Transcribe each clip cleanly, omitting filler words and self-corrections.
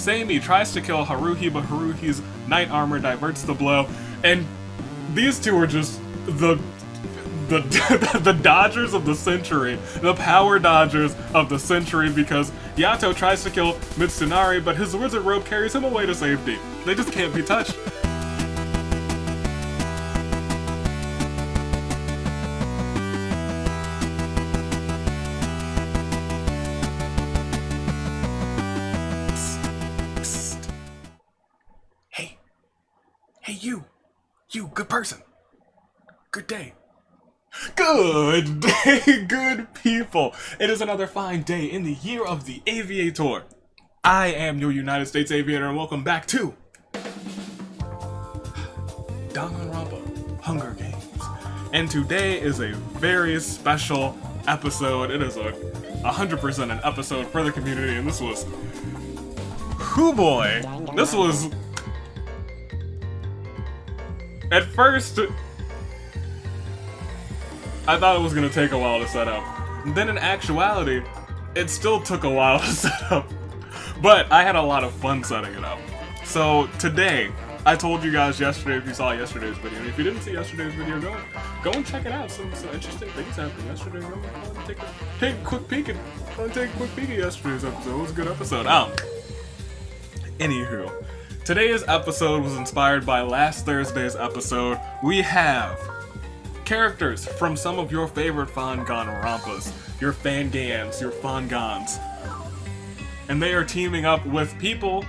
Seimi tries to kill Haruhi, but Haruhi's knight armor diverts the blow, and these two are just the dodgers of the century, the power dodgers of the century, because Yato tries to kill Mitsunari, but his wizard rope carries him away to safety. They just can't be touched. Psst. Hey you, good person. Good day. Good day, good people. It is another fine day in the year of the Aviator. I am your United States Aviator, and welcome back to Danganronpa Hunger Games. And today is a very special episode. It is 100% an episode for the community, and this was... Hoo boy! This was... At first... I thought it was going to take a while to set up. Then in actuality, it still took a while to set up. But I had a lot of fun setting it up. So today, I told you guys yesterday, if you saw yesterday's video, and if you didn't see yesterday's video, go and check it out. Some interesting things happened yesterday. Go and take a quick peek at yesterday's episode. It was a good episode. Anywho, today's episode was inspired by last Thursday's episode. We have characters from some of your favorite Fanganronpas, your Fangans, your Fangans. And they are teaming up with people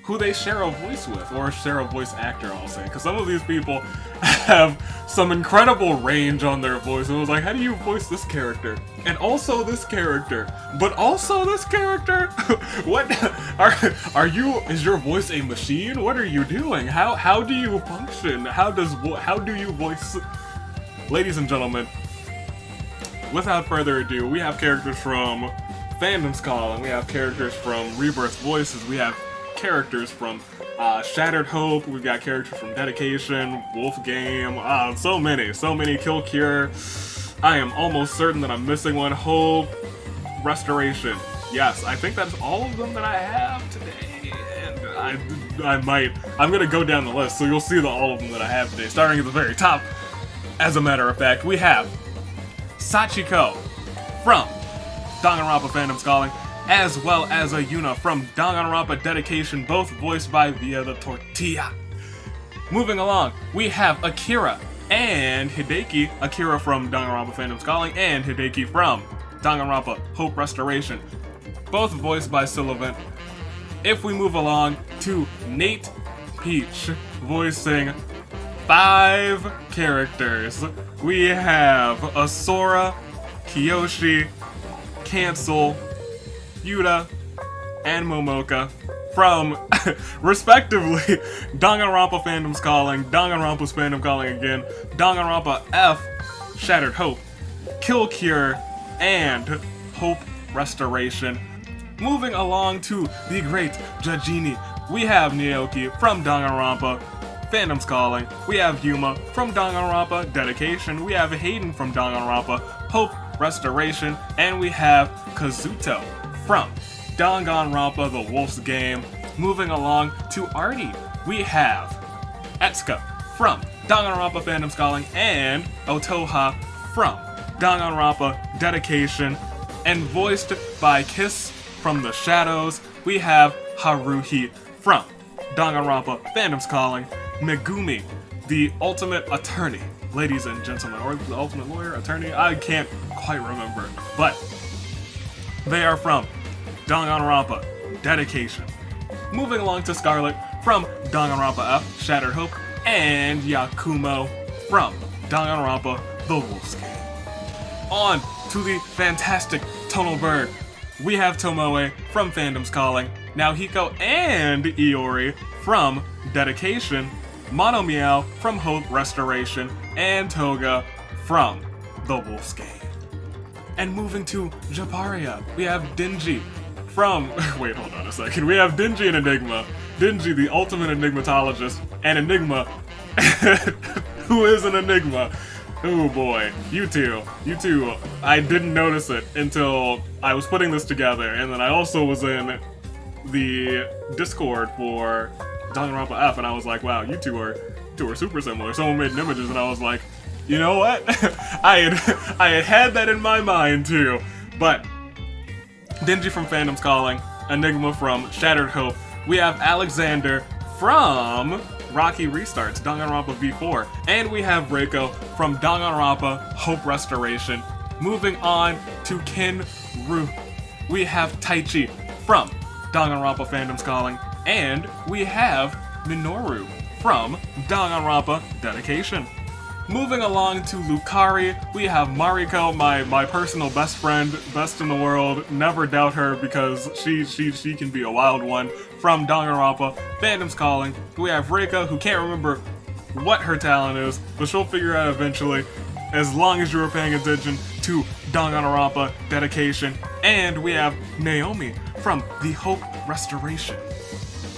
who they share a voice with, or share a voice actor, I'll say. Because some of these people have some incredible range on their voice. It was like, how do you voice this character? And also this character. But also this character? What? Is your voice a machine? What are you doing? How do you function? How do you voice... Ladies and gentlemen, without further ado, we have characters from Fandom's Calling, we have characters from Rebirth Voices, we have characters from Shattered Hope, we've got characters from Deadication, Wolf Game, so many, Kill Cure. I am almost certain that I'm missing one. Hope, Restoration. Yes, I think that's all of them that I have today, and I'm gonna go down the list, so you'll see all of them that I have today, starting at the very top. As a matter of fact, we have Sachiko from Danganronpa Fandom's Calling, as well as Ayuna from Danganronpa Deadication, both voiced by Via the Tortilla. Moving along, we have Akira and Hideki, Akira from Danganronpa Fandom's Calling, and Hideki from Danganronpa Hope Restoration, both voiced by Sylvan. If we move along to Nate Peach, voicing 5 characters. We have Asura, Kiyoshi, Cancel, Yuta, and Momoka from, respectively, Danganronpa Fandom's Calling, Danganronpa's Fandom Calling again, Danganronpa F, Shattered Hope, Kill Cure, and Hope Restoration. Moving along to the great Jajini, we have Naoki from Danganronpa Fandom's Calling, we have Yuma from Danganronpa Deadication, we have Hayden from Danganronpa Hope Restoration, and we have Kazuto from Danganronpa The Wolf's Game. Moving along to Artie, we have Etsuka from Danganronpa Fandom's Calling, and Otoha from Danganronpa Deadication, and voiced by Kiss from The Shadows, we have Haruhi from Danganronpa Fandom's Calling, Megumi, the ultimate attorney, ladies and gentlemen, or the ultimate lawyer, attorney, I can't quite remember, but they are from Danganronpa Deadication. Moving along to Scarlet from Danganronpa F, Shattered Hope, and Yakumo from Danganronpa The Wolf's Game. On to the fantastic Tonal Bird, we have Tomoe from Fandom's Calling, Naohiko and Iori from Deadication, Monomeow from Hope Restoration, and Toga from The Wolf's Game. And moving to Japaria, we have Denji from... Wait, hold on a second. We have Denji and Enigma. Denji, the ultimate enigmatologist, and Enigma, who is an Enigma. Oh boy, you two. I didn't notice it until I was putting this together, and then I also was in the Discord for Danganronpa F, and I was like, wow, you two are super similar. Someone made images, and I was like, you know what? I had that in my mind too. But Denji from Fandom's Calling, Enigma from Shattered Hope. We have Alexander from Rocky Restarts, Danganronpa V4, and we have Reiko from Danganronpa Hope Restoration. Moving on to Kinru, we have Taichi from Danganronpa Fandom's Calling, and we have Minoru from Danganronpa Dedication. Moving along to Lucari, we have Mariko, my personal best friend, best in the world, never doubt her because she can be a wild one, from Danganronpa Fandom's Calling. We have Reika, who can't remember what her talent is, but she'll figure out eventually, as long as you were paying attention to Danganronpa Dedication. And we have Naomi from the Hope Restoration.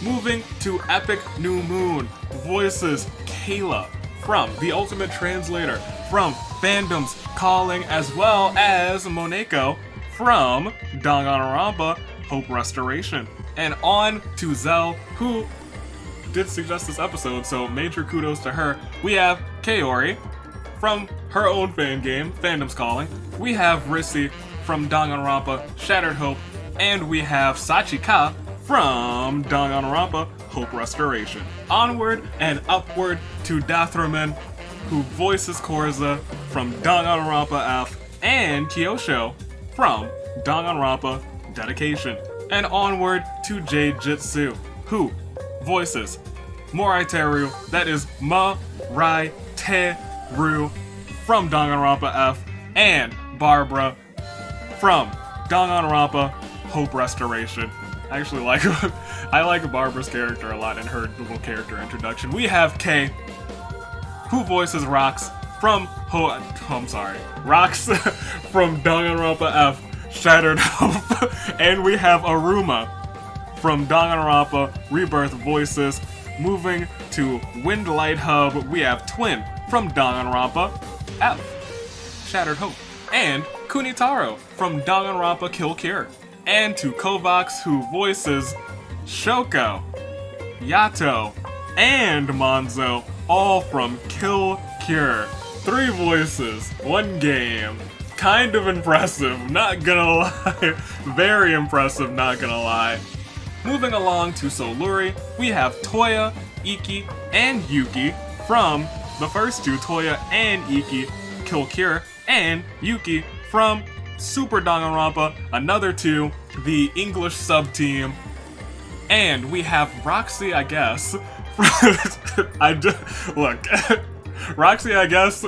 Moving to Epic New Moon, voices Kayla from The Ultimate Translator from Fandom's Calling, as well as Moneko from Danganronpa Hope Restoration. And on to Zell, who did suggest this episode, so major kudos to her. We have Kaori from her own fan game, Fandom's Calling. We have Rissy from Danganronpa Shattered Hope, and we have Sachika from Danganronpa Hope Restoration. Onward and upward to Dathraman, who voices Korza from Danganronpa F, and Kyosho from Danganronpa Dedication. And onward to Jade Jitsu, who voices Moriteru, that is Moriteru from Danganronpa F, and Barbara from Danganronpa Hope Restoration. I actually like I like Barbara's character a lot in her little character introduction. We have Kay, who voices Rox from Rox from Danganronpa F Shattered Hope, and we have Aruma from Danganronpa Rebirth voices. Moving to Windlight Hub, we have Twin from Danganronpa F Shattered Hope, and Kunitaro from Danganronpa Kill Cure. And to Kovacs, who voices Shoko, Yato, and Monzo, all from Kill Cure. 3 voices, 1 game. Kind of impressive, not gonna lie. Very impressive, not gonna lie. Moving along to Soluri, we have Toya, Iki, and Yuki from the first 2, Toya and Iki, Kill Cure, and Yuki from Super Danganronpa, another 2, the English sub-team. And we have Roxy, I guess. Look, Roxy, I guess,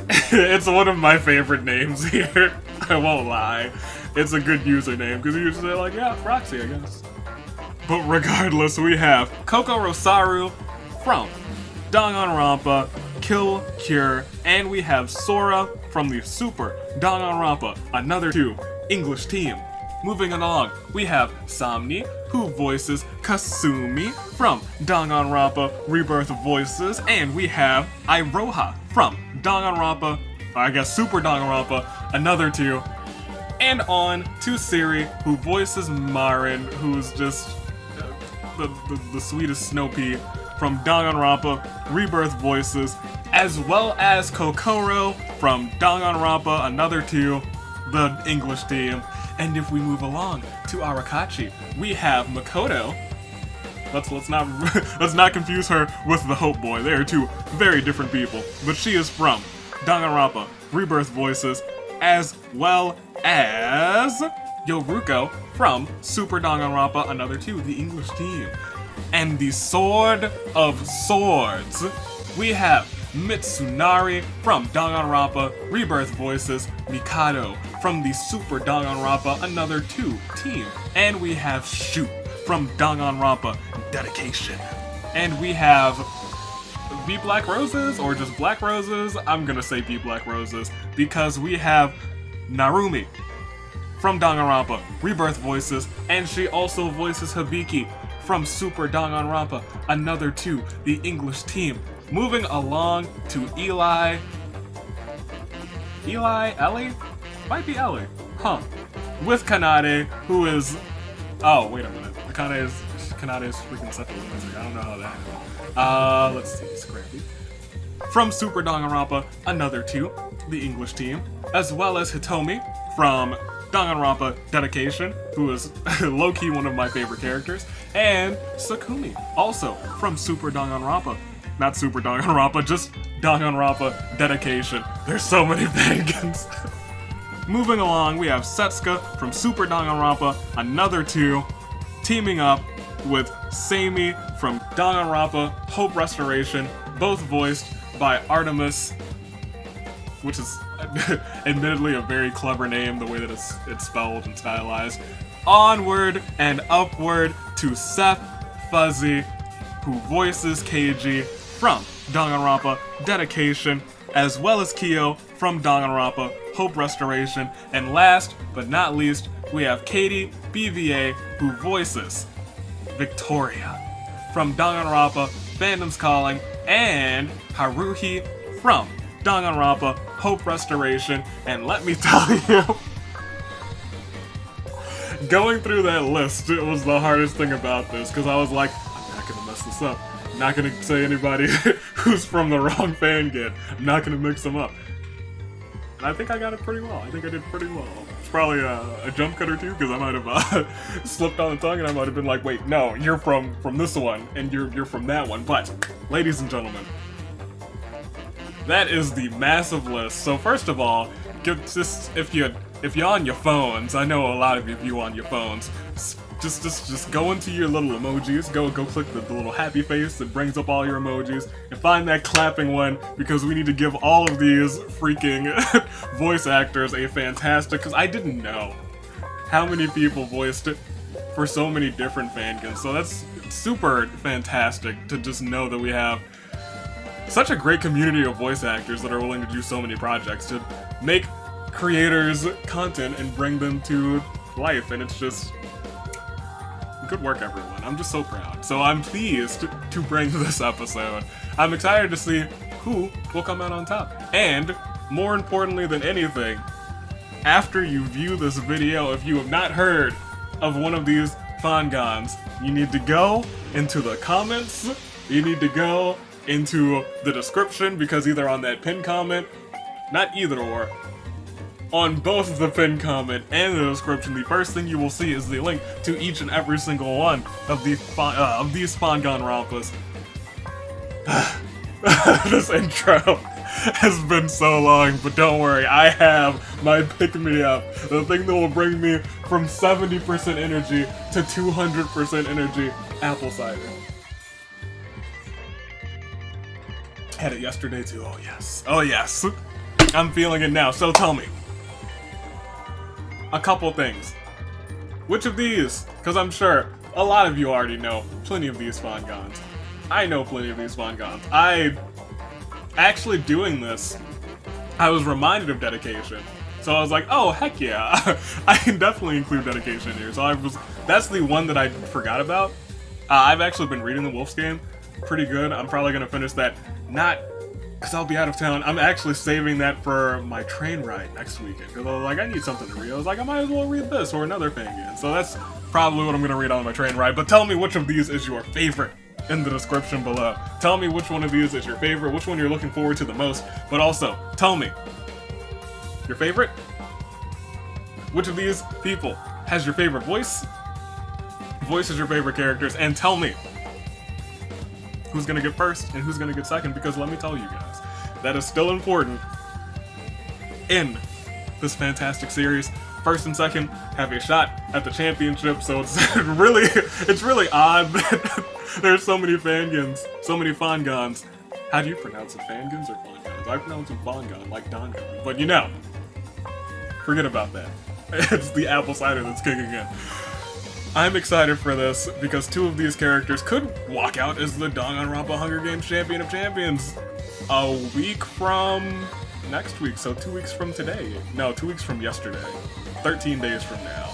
it's one of my favorite names here. I won't lie. It's a good username, because you usually say like, yeah, Roxy, I guess. But regardless, we have Coco Rosaru from Danganronpa Kill Cure, and we have Sora from the Super Danganronpa, another 2, English team. Moving along, we have Samni, who voices Kasumi from Danganronpa Rebirth voices, and we have Iroha from Danganronpa, I guess Super Danganronpa, another 2. And on to Siri, who voices Marin, who's just the sweetest snow pea from Danganronpa Rebirth voices, as well as Kokoro from Danganronpa, another 2, the English team. And if we move along to Arakachi, we have Makoto. Let's not confuse her with the Hope Boy. They are 2 very different people, but she is from Danganronpa Rebirth voices, as well as Yoruko from Super Danganronpa, another 2, the English team. And the Sword of Swords, we have Mitsunari from Danganronpa Rebirth voices, Mikado from the Super Danganronpa, another 2 team. And we have Shu from Danganronpa Dedication. And we have Be Black Roses, or just Black Roses. I'm gonna say Be Black Roses, because we have Narumi from Danganronpa Rebirth voices, and she also voices Hibiki from Super Danganronpa, another 2, the English team. Moving along to Ellie? Might be Ellie. With Kanade, who is... Oh, wait a minute. Kanade is freaking such a loser. I don't know how that happened. Let's see, Scrappy. From Super Danganronpa, another two, the English team, as well as Hitomi from Danganronpa Dedication, who is low-key one of my favorite characters, and Sakumi, also from Super Danganronpa. Not Super Danganronpa, just Danganronpa Dedication. There's so many Fangans. Moving along, we have Setsuka from Super Danganronpa, another two, teaming up with Seimi from Danganronpa Hope Restoration, both voiced by Artemis, which is admittedly a very clever name, the way that it's spelled and stylized. Onward and upward to Seth Fuzzy, who voices Keiji from Danganronpa Dedication, as well as Kyo from Danganronpa Hope Restoration. And last but not least, we have Katie BVA, who voices Victoria from Danganronpa Fandom's Calling, and Haruhi from Danganronpa Hope Restoration. And let me tell you, going through that list, it was the hardest thing about this, because I was like, I'm not gonna mess this up. I'm not gonna say anybody who's from the wrong fan get. I'm not gonna mix them up. And I think I got it pretty well. I think I did pretty well. It's probably a jump cut or two, because I might have slipped on the tongue, and I might have been like, wait, no, you're from this one, and you're from that one. But, ladies and gentlemen, that is the massive list. So first of all, if you're on your phones, I know a lot of you on your phones, just go into your little emojis, go click the little happy face that brings up all your emojis, and find that clapping one, because we need to give all of these freaking voice actors a fantastic, because I didn't know how many people voiced it for so many different fangans, so that's super fantastic to just know that we have such a great community of voice actors that are willing to do so many projects, to make creators content and bring them to life, and it's just good work, everyone. I'm just so proud. So I'm pleased to bring this episode. I'm excited to see who will come out on top. And more importantly than anything, after you view this video, if you have not heard of one of these Fangans, you need to go into the comments, you need to go into the description, because either on that pinned comment, not either or, on both the pinned comment and the description, the first thing you will see is the link to each and every single one of these Fanganronpas. This intro has been so long, but don't worry, I have my pick-me-up, the thing that will bring me from 70% energy to 200% energy, apple cider. Had it yesterday too, oh yes, I'm feeling it now, so tell me. A couple things. Which of these? Because I'm sure a lot of you already know plenty of these Fangans. I know plenty of these Fangans. Actually doing this, I was reminded of Dedication. So I was like, oh, heck yeah. I can definitely include Dedication here. So that's the one that I forgot about. I've actually been reading the Wolf's Game. Pretty good. I'm probably going to finish that. Not because I'll be out of town. I'm actually saving that for my train ride next weekend. Because I was like, I need something to read. I was like, I might as well read this or another Fangan. So that's probably what I'm going to read on my train ride. But tell me which of these is your favorite in the description below. Tell me which one of these is your favorite, which one you're looking forward to the most. But also, tell me your favorite. Which of these people has your favorite voice? Voices your favorite characters. And tell me who's gonna get first and who's gonna get second, because let me tell you guys, that is still important in this fantastic series. First and second have a shot at the championship, so it's really odd that there's so many Fangans, so many Fangans. How do you pronounce it, Fangans or Fangans? I pronounce it Fangan, like Dangan, but you know, forget about that. It's the apple cider that's kicking in. I'm excited for this because two of these characters could walk out as the Danganronpa Hunger Games Champion of Champions a week from next week, so 2 weeks from today. No, 2 weeks from yesterday. 13 days from now.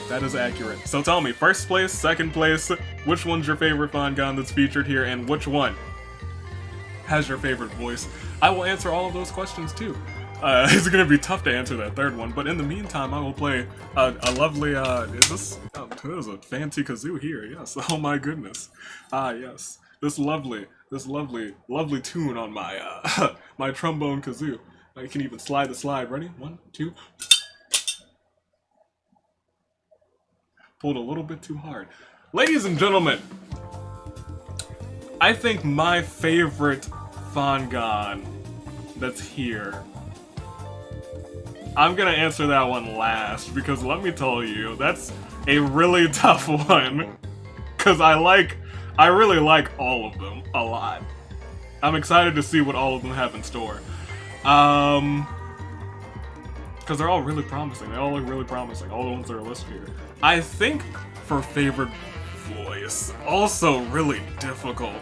That is accurate. So tell me, first place, second place, which one's your favorite Fangan that's featured here, and which one has your favorite voice? I will answer all of those questions too. It's gonna be tough to answer that third one, but in the meantime, I will play a lovely, there's a fancy kazoo here, yes, oh my goodness. Yes, this lovely tune on my, my trombone kazoo. I can even slide the slide, ready? 1, 2. Pulled a little bit too hard. Ladies and gentlemen, I think my favorite Fangan that's here, I'm gonna answer that one last, because let me tell you, that's a really tough one. Because I really like all of them a lot. I'm excited to see what all of them have in store. Because they're all really promising. They all look really promising, all the ones that are listed here. I think for favorite voice, also really difficult.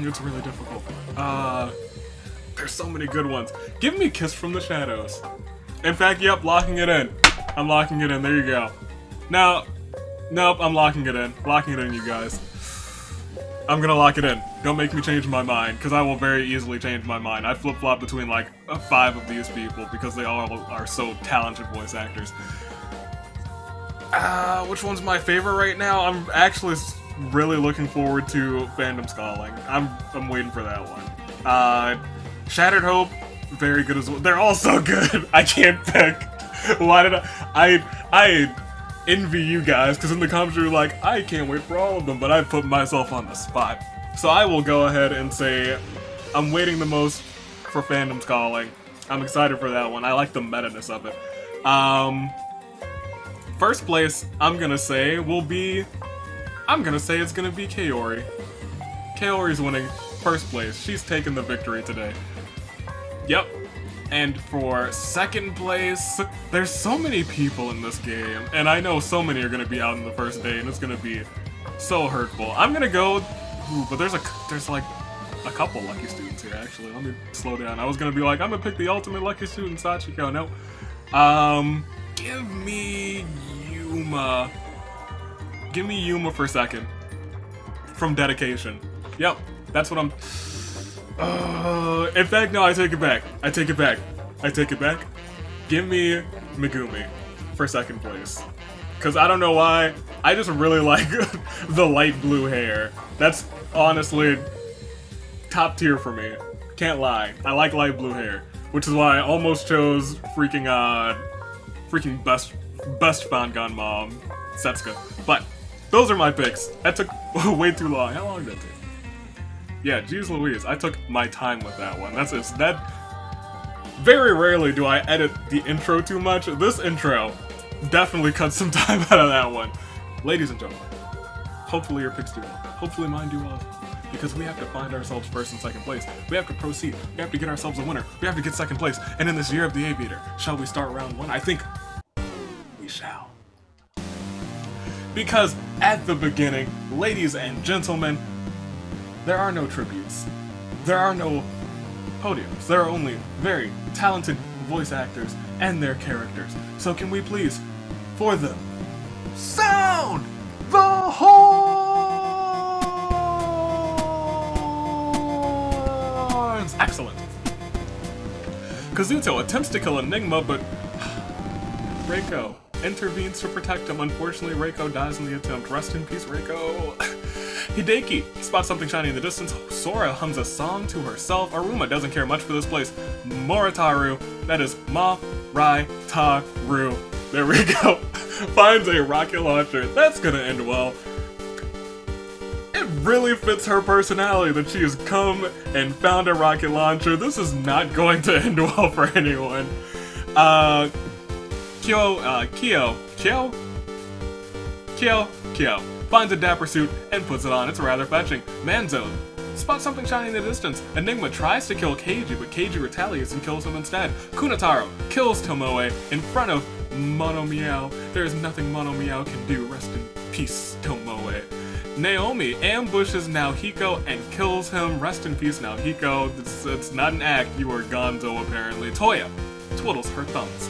It's really difficult. There's so many good ones. Give me Kiss from the Shadows. In fact, yep, locking it in. I'm locking it in, there you go. Now, nope, I'm locking it in. Locking it in, you guys. I'm gonna lock it in. Don't make me change my mind, because I will very easily change my mind. I flip-flop between like 5 of these people, because they all are so talented voice actors. Which one's my favorite right now? I'm actually really looking forward to Fandom's Calling. I'm waiting for that one. Shattered Hope, very good as well. They're all so good. I can't pick. Why did I envy you guys, because in the comments you're like, I can't wait for all of them, but I put myself on the spot. So I will go ahead and say I'm waiting the most for Fandom's Calling. I'm excited for that one. I like the meta-ness of it. First place, I'm gonna say it's gonna be Kaori. Kaori's winning first place. She's taking the victory today. Yep. And for second place, there's so many people in this game, and I know so many are gonna be out on the first day, and it's gonna be so hurtful. I'm gonna go, but there's like a couple lucky students here, actually. Let me slow down. I was gonna be like, I'm gonna pick the ultimate lucky student, Sachiko. No. Give me Yuma. Give me Yuma for second. From Deadication. Yep, that's what I'm... in fact, no, I take it back. I take it back. Give me Megumi for second place. Because I don't know why, I just really like the light blue hair. That's honestly top tier for me. Can't lie. I like light blue hair. Which is why I almost chose freaking best Fangan mom, Setsuka. But those are my picks. That took way too long. How long did that take? Yeah, geez Louise, I took my time with that one. That's it. Very rarely do I edit the intro too much. This intro definitely cut some time out of that one. Ladies and gentlemen, hopefully your picks do well. Hopefully mine do well. Because we have to find ourselves first and second place. We have to proceed. We have to get ourselves a winner. We have to get second place. And in this year of the Aviator, shall we start round 1? I think we shall. Because at the beginning, ladies and gentlemen, there are no tributes. There are no podiums. There are only very talented voice actors and their characters. So can we please, for them, sound the horns! Excellent. Kazuto attempts to kill Enigma, but Reiko intervenes to protect him. Unfortunately, Reiko dies in the attempt. Rest in peace, Reiko. Hideki spots something shiny in the distance. Sora hums a song to herself. Aruma doesn't care much for this place. Moritaru, that is Ma-Rai-Ta-Ru, there we go, finds a rocket launcher. That's gonna end well. It really fits her personality that she has come and found a rocket launcher. This is not going to end well for anyone. Kyo finds a dapper suit and puts it on. It's rather fetching. Manzo spots something shiny in the distance. Enigma tries to kill Keiji, but Keiji retaliates and kills him instead. Kunitaro kills Tomoe in front of Mono Meow. There is nothing Mono Meow can do. Rest in peace, Tomoe. Naomi ambushes Naohiko and kills him. Rest in peace, Naohiko. It's not an act. You are Gonzo, apparently. Toya twiddles her thumbs.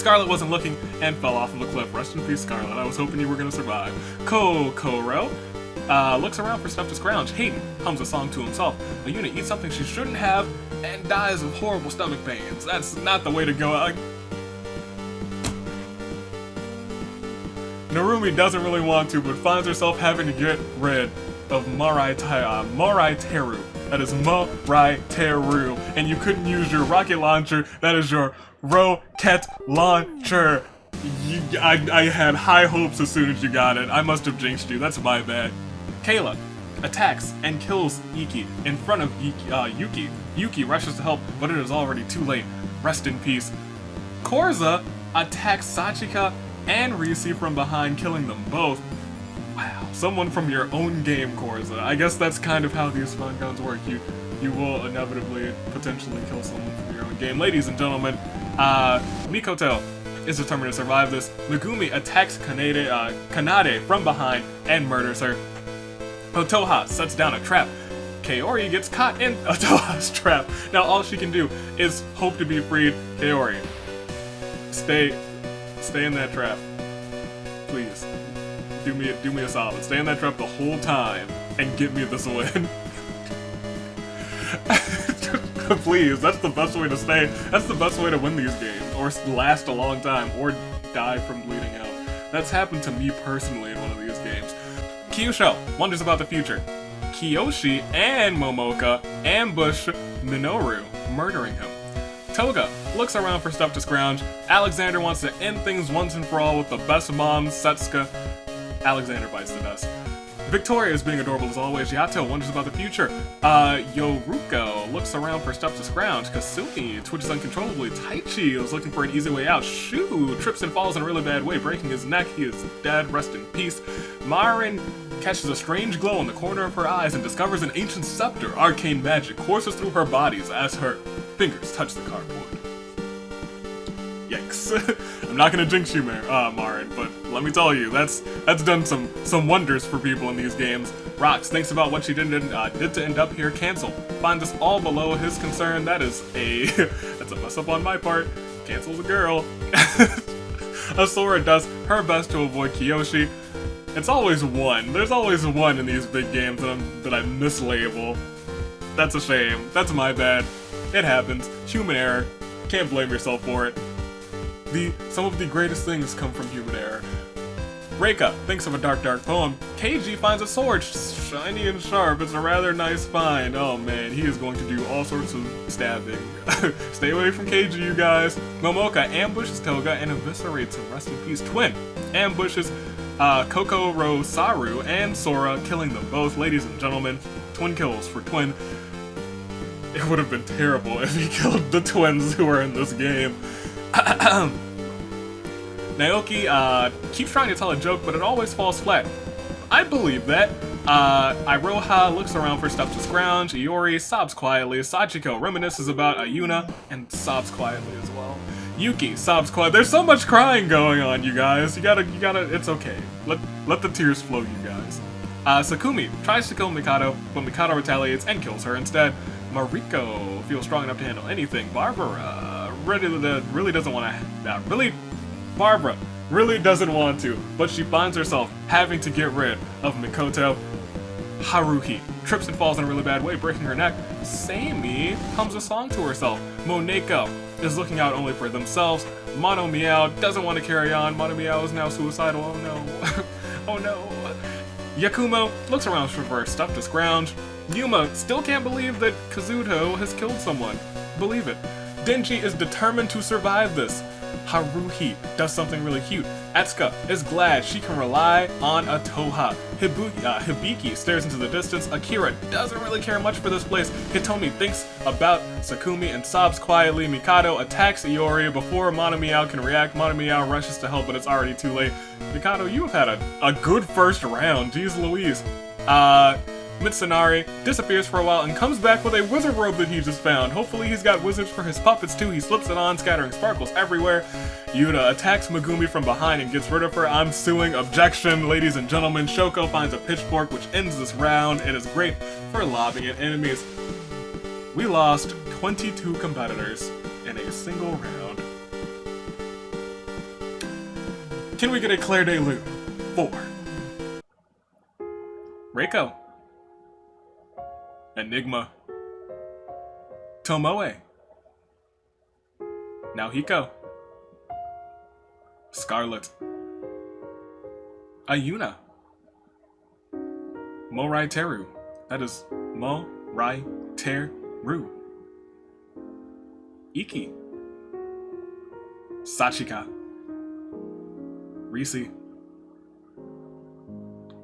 Scarlet wasn't looking and fell off of a cliff. Rest in peace, Scarlet. I was hoping you were gonna survive. Kokoro looks around for stuff to scrounge. Hayden hums a song to himself. Ayuna eats something she shouldn't have and dies of horrible stomach pains. That's not the way to go. Narumi doesn't really want to, but finds herself having to get rid of Moriteru. That is Moriteru. And you couldn't use your rocket launcher. That is your rocket launcher. I had high hopes as soon as you got it. I must have jinxed you. That's my bad. Kayla attacks and kills Iki in front of Yuki. Yuki rushes to help, but it is already too late. Rest in peace. Korza attacks Sachika and Risi from behind, killing them both. Wow, someone from your own game, Korza. I guess that's kind of how these Fangans work. You will inevitably potentially kill someone from your own game. Ladies and gentlemen, Mikoto is determined to survive this. Megumi attacks Kanade from behind and murders her. Otoha sets down a trap. Kaori gets caught in Otoha's trap. Now all she can do is hope to be freed. Kaori, stay in that trap. Please. Do me a solid. Stay in that trap the whole time and get me this win. Please, that's the best way to stay. That's the best way to win these games, or last a long time, or die from bleeding out. That's happened to me personally in one of these games. Kyusho wonders about the future. Kiyoshi and Momoka ambush Minoru, murdering him. Toga looks around for stuff to scrounge. Alexander wants to end things once and for all with the best mom, Setsuka. Alexander bites the dust. Victoria is being adorable as always. Yato wonders about the future. Yoruko looks around for stuff to scrounge. Kasumi twitches uncontrollably. Taichi is looking for an easy way out. Shu trips and falls in a really bad way, breaking his neck. He is dead. Rest in peace. Marin catches a strange glow in the corner of her eyes and discovers an ancient scepter. Arcane magic courses through her bodies as her fingers touch the cardboard. Yikes. I'm not gonna jinx you, Marin, but let me tell you, that's done some wonders for people in these games. Rox thinks about what she did to end up here. Cancel finds us all below his concern. That's a mess up on my part. Cancel's a girl. Asura does her best to avoid Kiyoshi. It's always one. There's always one in these big games that I mislabel. That's a shame. That's my bad. It happens. Human error. Can't blame yourself for it. Some of the greatest things come from human error. Reika thinks of a dark poem. Keiji finds a sword, shiny and sharp. It's a rather nice find. Oh man, he is going to do all sorts of stabbing. Stay away from Keiji, you guys. Momoka ambushes Toga and eviscerates him. Rest in peace. Twin ambushes Kokoro Saru and Sora, killing them both. Ladies and gentlemen, twin kills for Twin. It would have been terrible if he killed the twins who are in this game. Naoki keeps trying to tell a joke, but it always falls flat. I believe that. Iroha looks around for stuff to scrounge. Iori sobs quietly. Sachiko reminisces about Ayuna and sobs quietly as well. Yuki sobs quietly. There's so much crying going on, you guys. You gotta, it's okay. Let the tears flow, you guys. Sakumi tries to kill Mikado, but Mikado retaliates and kills her instead. Mariko feels strong enough to handle anything. Barbara really doesn't want to. Barbara really doesn't want to, but she finds herself having to get rid of Mikoto. Haruhi trips and falls in a really bad way, breaking her neck. Sammy hums a song to herself. Moneko is looking out only for themselves. Mono Meow doesn't want to carry on. Mono Meow is now suicidal. Oh no. Oh no. Yakumo looks around for stuff to scrounge. Yuma still can't believe that Kazuto has killed someone. Believe it. Denji is determined to survive this. Haruhi does something really cute. Etsuka is glad she can rely on a Toha. Hibiki stares into the distance. Akira doesn't really care much for this place. Hitomi thinks about Sakumi and sobs quietly. Mikado attacks Iori before Monomiao can react. Monomiao rushes to help, but it's already too late. Mikado, you have had a good first round. Jeez Louise. Mitsunari disappears for a while and comes back with a wizard robe that he just found. Hopefully he's got wizards for his puppets too. He slips it on, scattering sparkles everywhere. Yuta attacks Megumi from behind and gets rid of her. I'm suing. Objection, ladies and gentlemen. Shoko finds a pitchfork, which ends this round. It is great for lobbing at enemies. We lost 22 competitors in a single round. Can we get a Claire de Lune? 4. Reiko. Enigma. Tomoe. Naohiko. Scarlet. Ayuna. Morai Teru. That is Morai Teru. Iki. Sachika. Risi.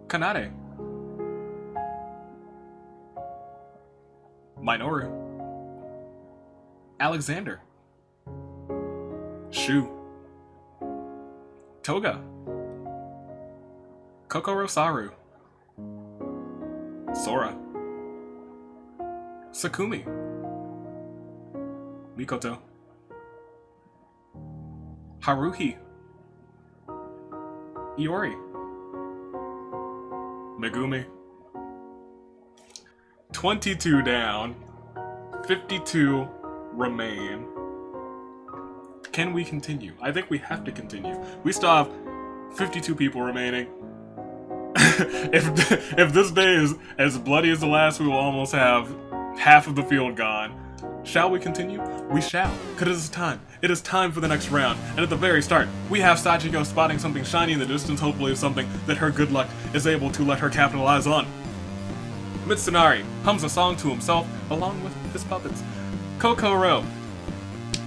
Kanade. Minoru. Alexander. Shu. Toga. Kokoro Saru. Sora. Sakumi. Mikoto. Haruhi. Iori. Megumi. 22 down. 52 remain. Can we continue? I think we have to continue. We still have 52 people remaining. if this day is as bloody as the last, we will almost have half of the field gone. Shall we continue? We shall, because it is time. It is time for the next round, and at the very start, we have Sachiko spotting something shiny in the distance, hopefully something that her good luck is able to let her capitalize on. Mitsunari hums a song to himself, along with his puppets. Kokoro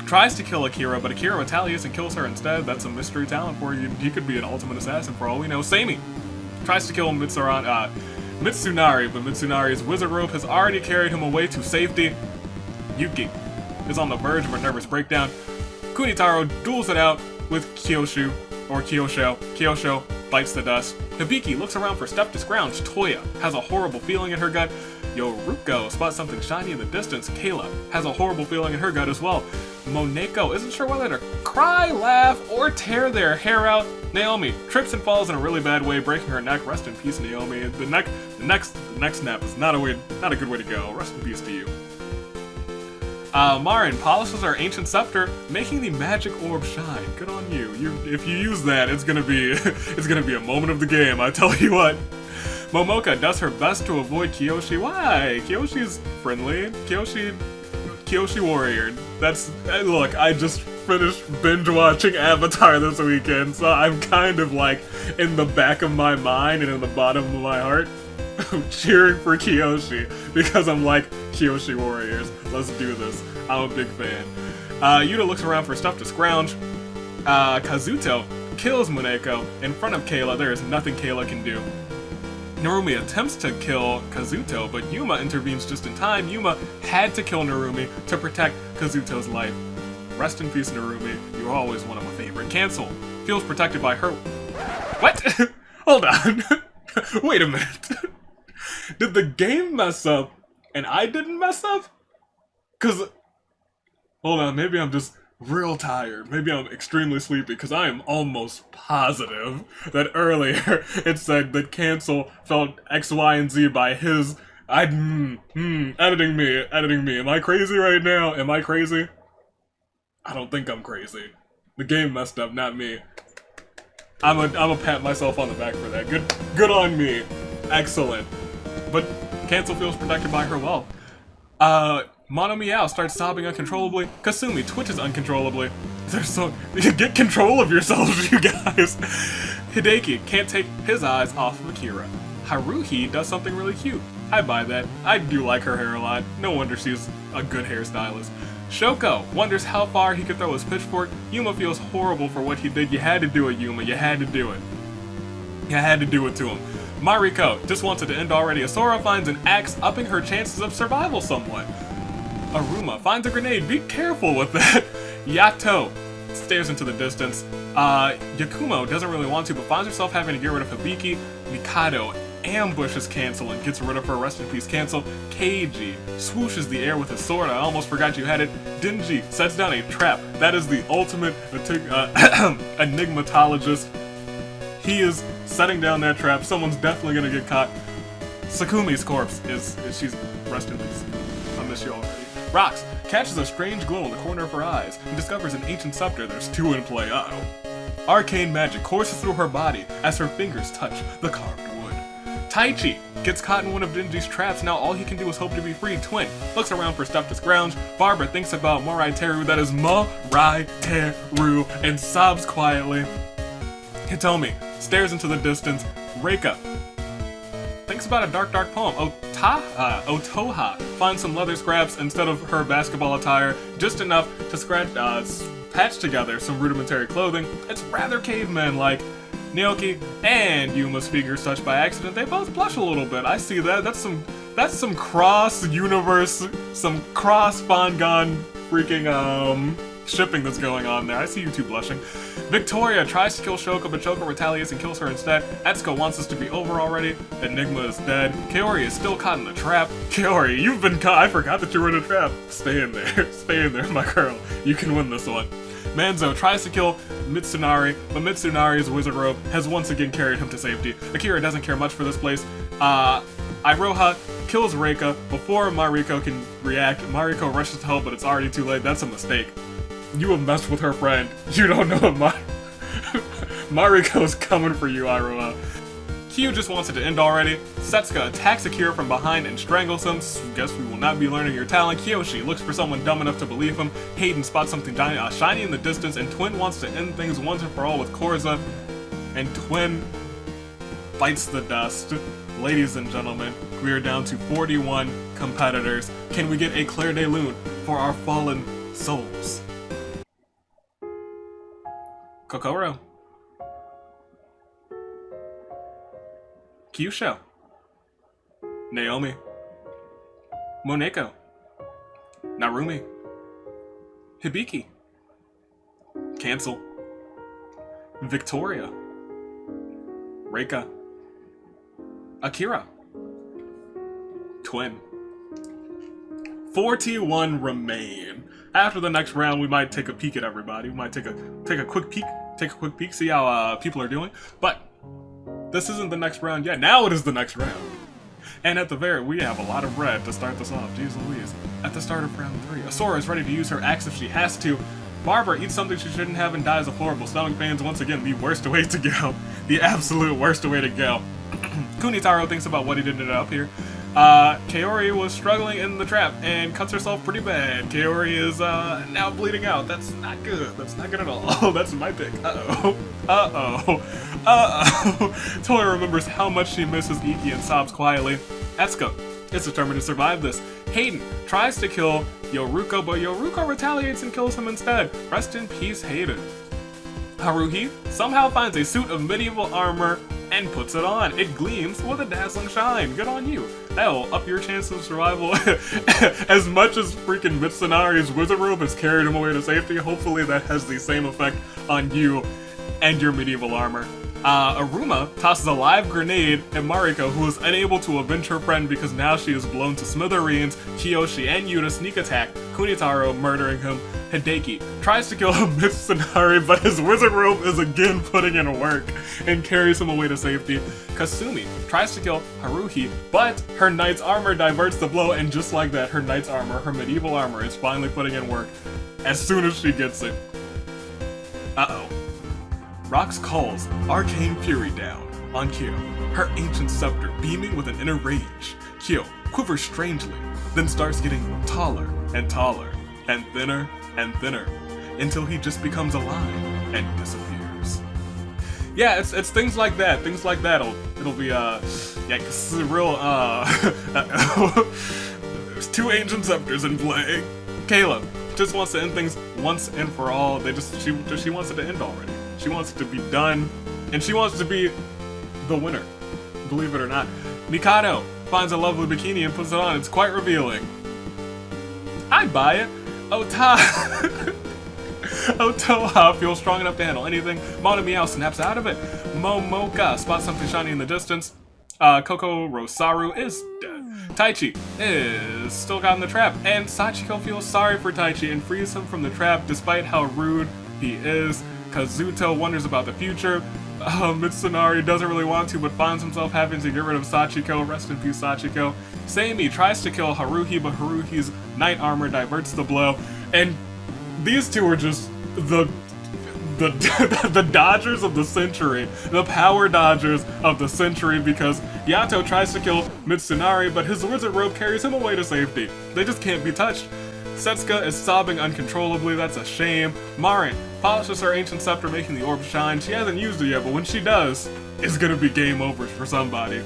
tries to kill Akira, but Akira retaliates and kills her instead. That's a mystery talent for you. He could be an ultimate assassin for all we know. Seimi tries to kill Mitsunari, but Mitsunari's wizard rope has already carried him away to safety. Yuki is on the verge of a nervous breakdown. Kunitaro duels it out with Kyosho. Kyosho bites the dust. Hibiki looks around for stuff to scrounge. Toya has a horrible feeling in her gut. Yoruko spots something shiny in the distance. Kayla has a horrible feeling in her gut as well. Moneko isn't sure whether to cry, laugh, or tear their hair out. Naomi trips and falls in a really bad way, breaking her neck. Rest in peace, Naomi. The next snap is not a good way to go. Rest in peace to you. Marin polishes our ancient scepter, making the magic orb shine. Good on you. If you use that, it's gonna be a moment of the game. I tell you what. Momoka does her best to avoid Kiyoshi. Why? Kiyoshi's friendly. Kiyoshi warrior. Look, I just finished binge watching Avatar this weekend, so I'm kind of like in the back of my mind and in the bottom of my heart cheering for Kiyoshi, because I'm like, Kiyoshi warriors, let's do this. I'm a big fan. Yuta looks around for stuff to scrounge. Kazuto kills Moneko. In front of Kayla, there is nothing Kayla can do. Narumi attempts to kill Kazuto, but Yuma intervenes just in time. Yuma had to kill Narumi to protect Kazuto's life. Rest in peace, Narumi. You were always one of my favorite. Cancel feels protected by her. What? Hold on. Wait a minute. Did the game mess up and I didn't mess up? Cause, hold on, maybe I'm just real tired. Maybe I'm extremely sleepy, because I am almost positive that earlier it said that Cancel felt X, Y, and Z by his... editing me. Am I crazy right now? Am I crazy? I don't think I'm crazy. The game messed up, not me. I'm a pat myself on the back for that. Good on me. Excellent. But Cancel feels protected by her well. Mono Meow starts sobbing uncontrollably. Kasumi twitches uncontrollably. Get control of yourselves, you guys. Hideki can't take his eyes off of Akira. Haruhi does something really cute. I buy that. I do like her hair a lot. No wonder she's a good hairstylist. Shoko wonders how far he could throw his pitchfork. Yuma feels horrible for what he did. You had to do it, Yuma. You had to do it. You had to do it to him. Mariko just wants it to end already. Asura finds an axe, upping her chances of survival somewhat. Aruma finds a grenade. Be careful with that. Yato stares into the distance. Yakumo doesn't really want to, but finds herself having to get rid of Hibiki. Mikado ambushes Cancel and gets rid of her. Rest in peace, Cancel. Keiji swooshes the air with his sword. I almost forgot you had it. Dinji sets down a trap. That is the ultimate enigmatologist. He is setting down that trap. Someone's definitely gonna get caught. Sakumi's corpse she's rest in peace. I miss you already. Rox catches a strange glow in the corner of her eyes and discovers an ancient scepter. There's two in play. Uh-oh. Arcane magic courses through her body as her fingers touch the carved wood. Taichi gets caught in one of Denji's traps. Now all he can do is hope to be free. Twin looks around for stuff to scrounge. Barbara thinks about Morai Teru, that is Morai Teru, and sobs quietly. Hitomi stares into the distance. Reika thinks about a dark poem. Otoha finds some leather scraps instead of her basketball attire, just enough to patch together some rudimentary clothing. It's rather caveman-like. Naoki and Yuma's figures touched by accident. They both blush a little bit. I see that. That's some cross-universe, some cross-Fangan freaking, shipping that's going on there. I see you two blushing. Victoria tries to kill Shoko, but Shoko retaliates and kills her instead. Etsuko wants us to be over already. Enigma is dead. Kaori is still caught in the trap. Kaori, you've been caught. I forgot that you were in a trap. Stay in there. Stay in there, my girl. You can win this one. Manzo tries to kill Mitsunari, but Mitsunari's wizard robe has once again carried him to safety. Akira doesn't care much for this place. Iroha kills Reika before Mariko can react. Mariko rushes to help, but it's already too late. That's a mistake. You have messed with her friend. You don't know what Mariko's coming for you, Iroha. Kyu just wants it to end already. Setsuka attacks Akira from behind and strangles him. Guess we will not be learning your talent. Kyoshi looks for someone dumb enough to believe him. Hayden spots something shiny in the distance, and Twin wants to end things once and for all with Korza. And Twin bites the dust. Ladies and gentlemen, we are down to 41 competitors. Can we get a Claire de Lune for our fallen souls? Kokoro. Kyusho. Naomi. Moneko. Narumi. Hibiki. Cancel. Victoria. Reika. Akira. Twin. 41 remain. After the next round, we might take a peek at everybody. We might take a quick peek, see how people are doing. But this isn't the next round yet. Now it is the next round. And at the we have a lot of red to start this off. Jeez Louise. At the start of round 3, Asura is ready to use her axe if she has to. Barbara eats something she shouldn't have and dies of horrible stomach pains. Once again, the worst way to go. The absolute worst way to go. Kunitaro thinks about what he did up here. Kaori was struggling in the trap and cuts herself pretty bad. Kaori is now bleeding out. That's not good. That's not good at all. That's my pick. Uh-oh. Toy remembers how much she misses Iki and sobs quietly. Etsuko is determined to survive this. Hayden tries to kill Yoruko, but Yoruko retaliates and kills him instead. Rest in peace, Hayden. Haruhi somehow finds a suit of medieval armor and puts it on. It gleams with a dazzling shine. Good on you. That'll up your chances of survival as much as freaking Mitsunari's wizard robe has carried him away to safety. Hopefully that has the same effect on you and your medieval armor. Aruma tosses a live grenade at Mariko, who is unable to avenge her friend because now she is blown to smithereens. Kiyoshi and Yuta sneak attack Kunitaro, murdering him. Hideki tries to kill Mitsunari, but his wizard robe is again putting in work and carries him away to safety. Kasumi tries to kill Haruhi, but her knight's armor diverts the blow, and just like that, her knight's armor, her medieval armor, is finally putting in work as soon as she gets it. Uh-oh. Rox calls Arcane Fury down on Kyo, her ancient scepter beaming with an inner rage. Kyo quivers strangely, then starts getting taller and taller, and thinner, until he just becomes a line and disappears. Yeah, it's things like that. Things like that. It'll be yeah, it's real. There's two ancient scepters in play. Caleb just wants to end things once and for all. She wants it to end already. She wants it to be done, and she wants to be the winner. Believe it or not. Mikado finds a lovely bikini and puts it on. It's quite revealing. I'd buy it. Otoha feels strong enough to handle anything. Mona Meow snaps out of it. Momoka spots something shiny in the distance. Koko Rosaru is dead. Taichi is still got in the trap, and Sachiko feels sorry for Taichi and frees him from the trap despite how rude he is. Kazuto wonders about the future. Mitsunari doesn't really want to, but finds himself having to get rid of Sachiko. Rest in peace, Sachiko. Seimi tries to kill Haruhi, but Haruhi's knight armor diverts the blow. And these two are just the the Dodgers of the century, the power Dodgers of the century, because Yato tries to kill Mitsunari, but his wizard robe carries him away to safety. They just can't be touched. Setsuka is sobbing uncontrollably, that's a shame. Marin polishes her ancient scepter, making the orb shine. She hasn't used it yet, but when she does, it's gonna be game over for somebody.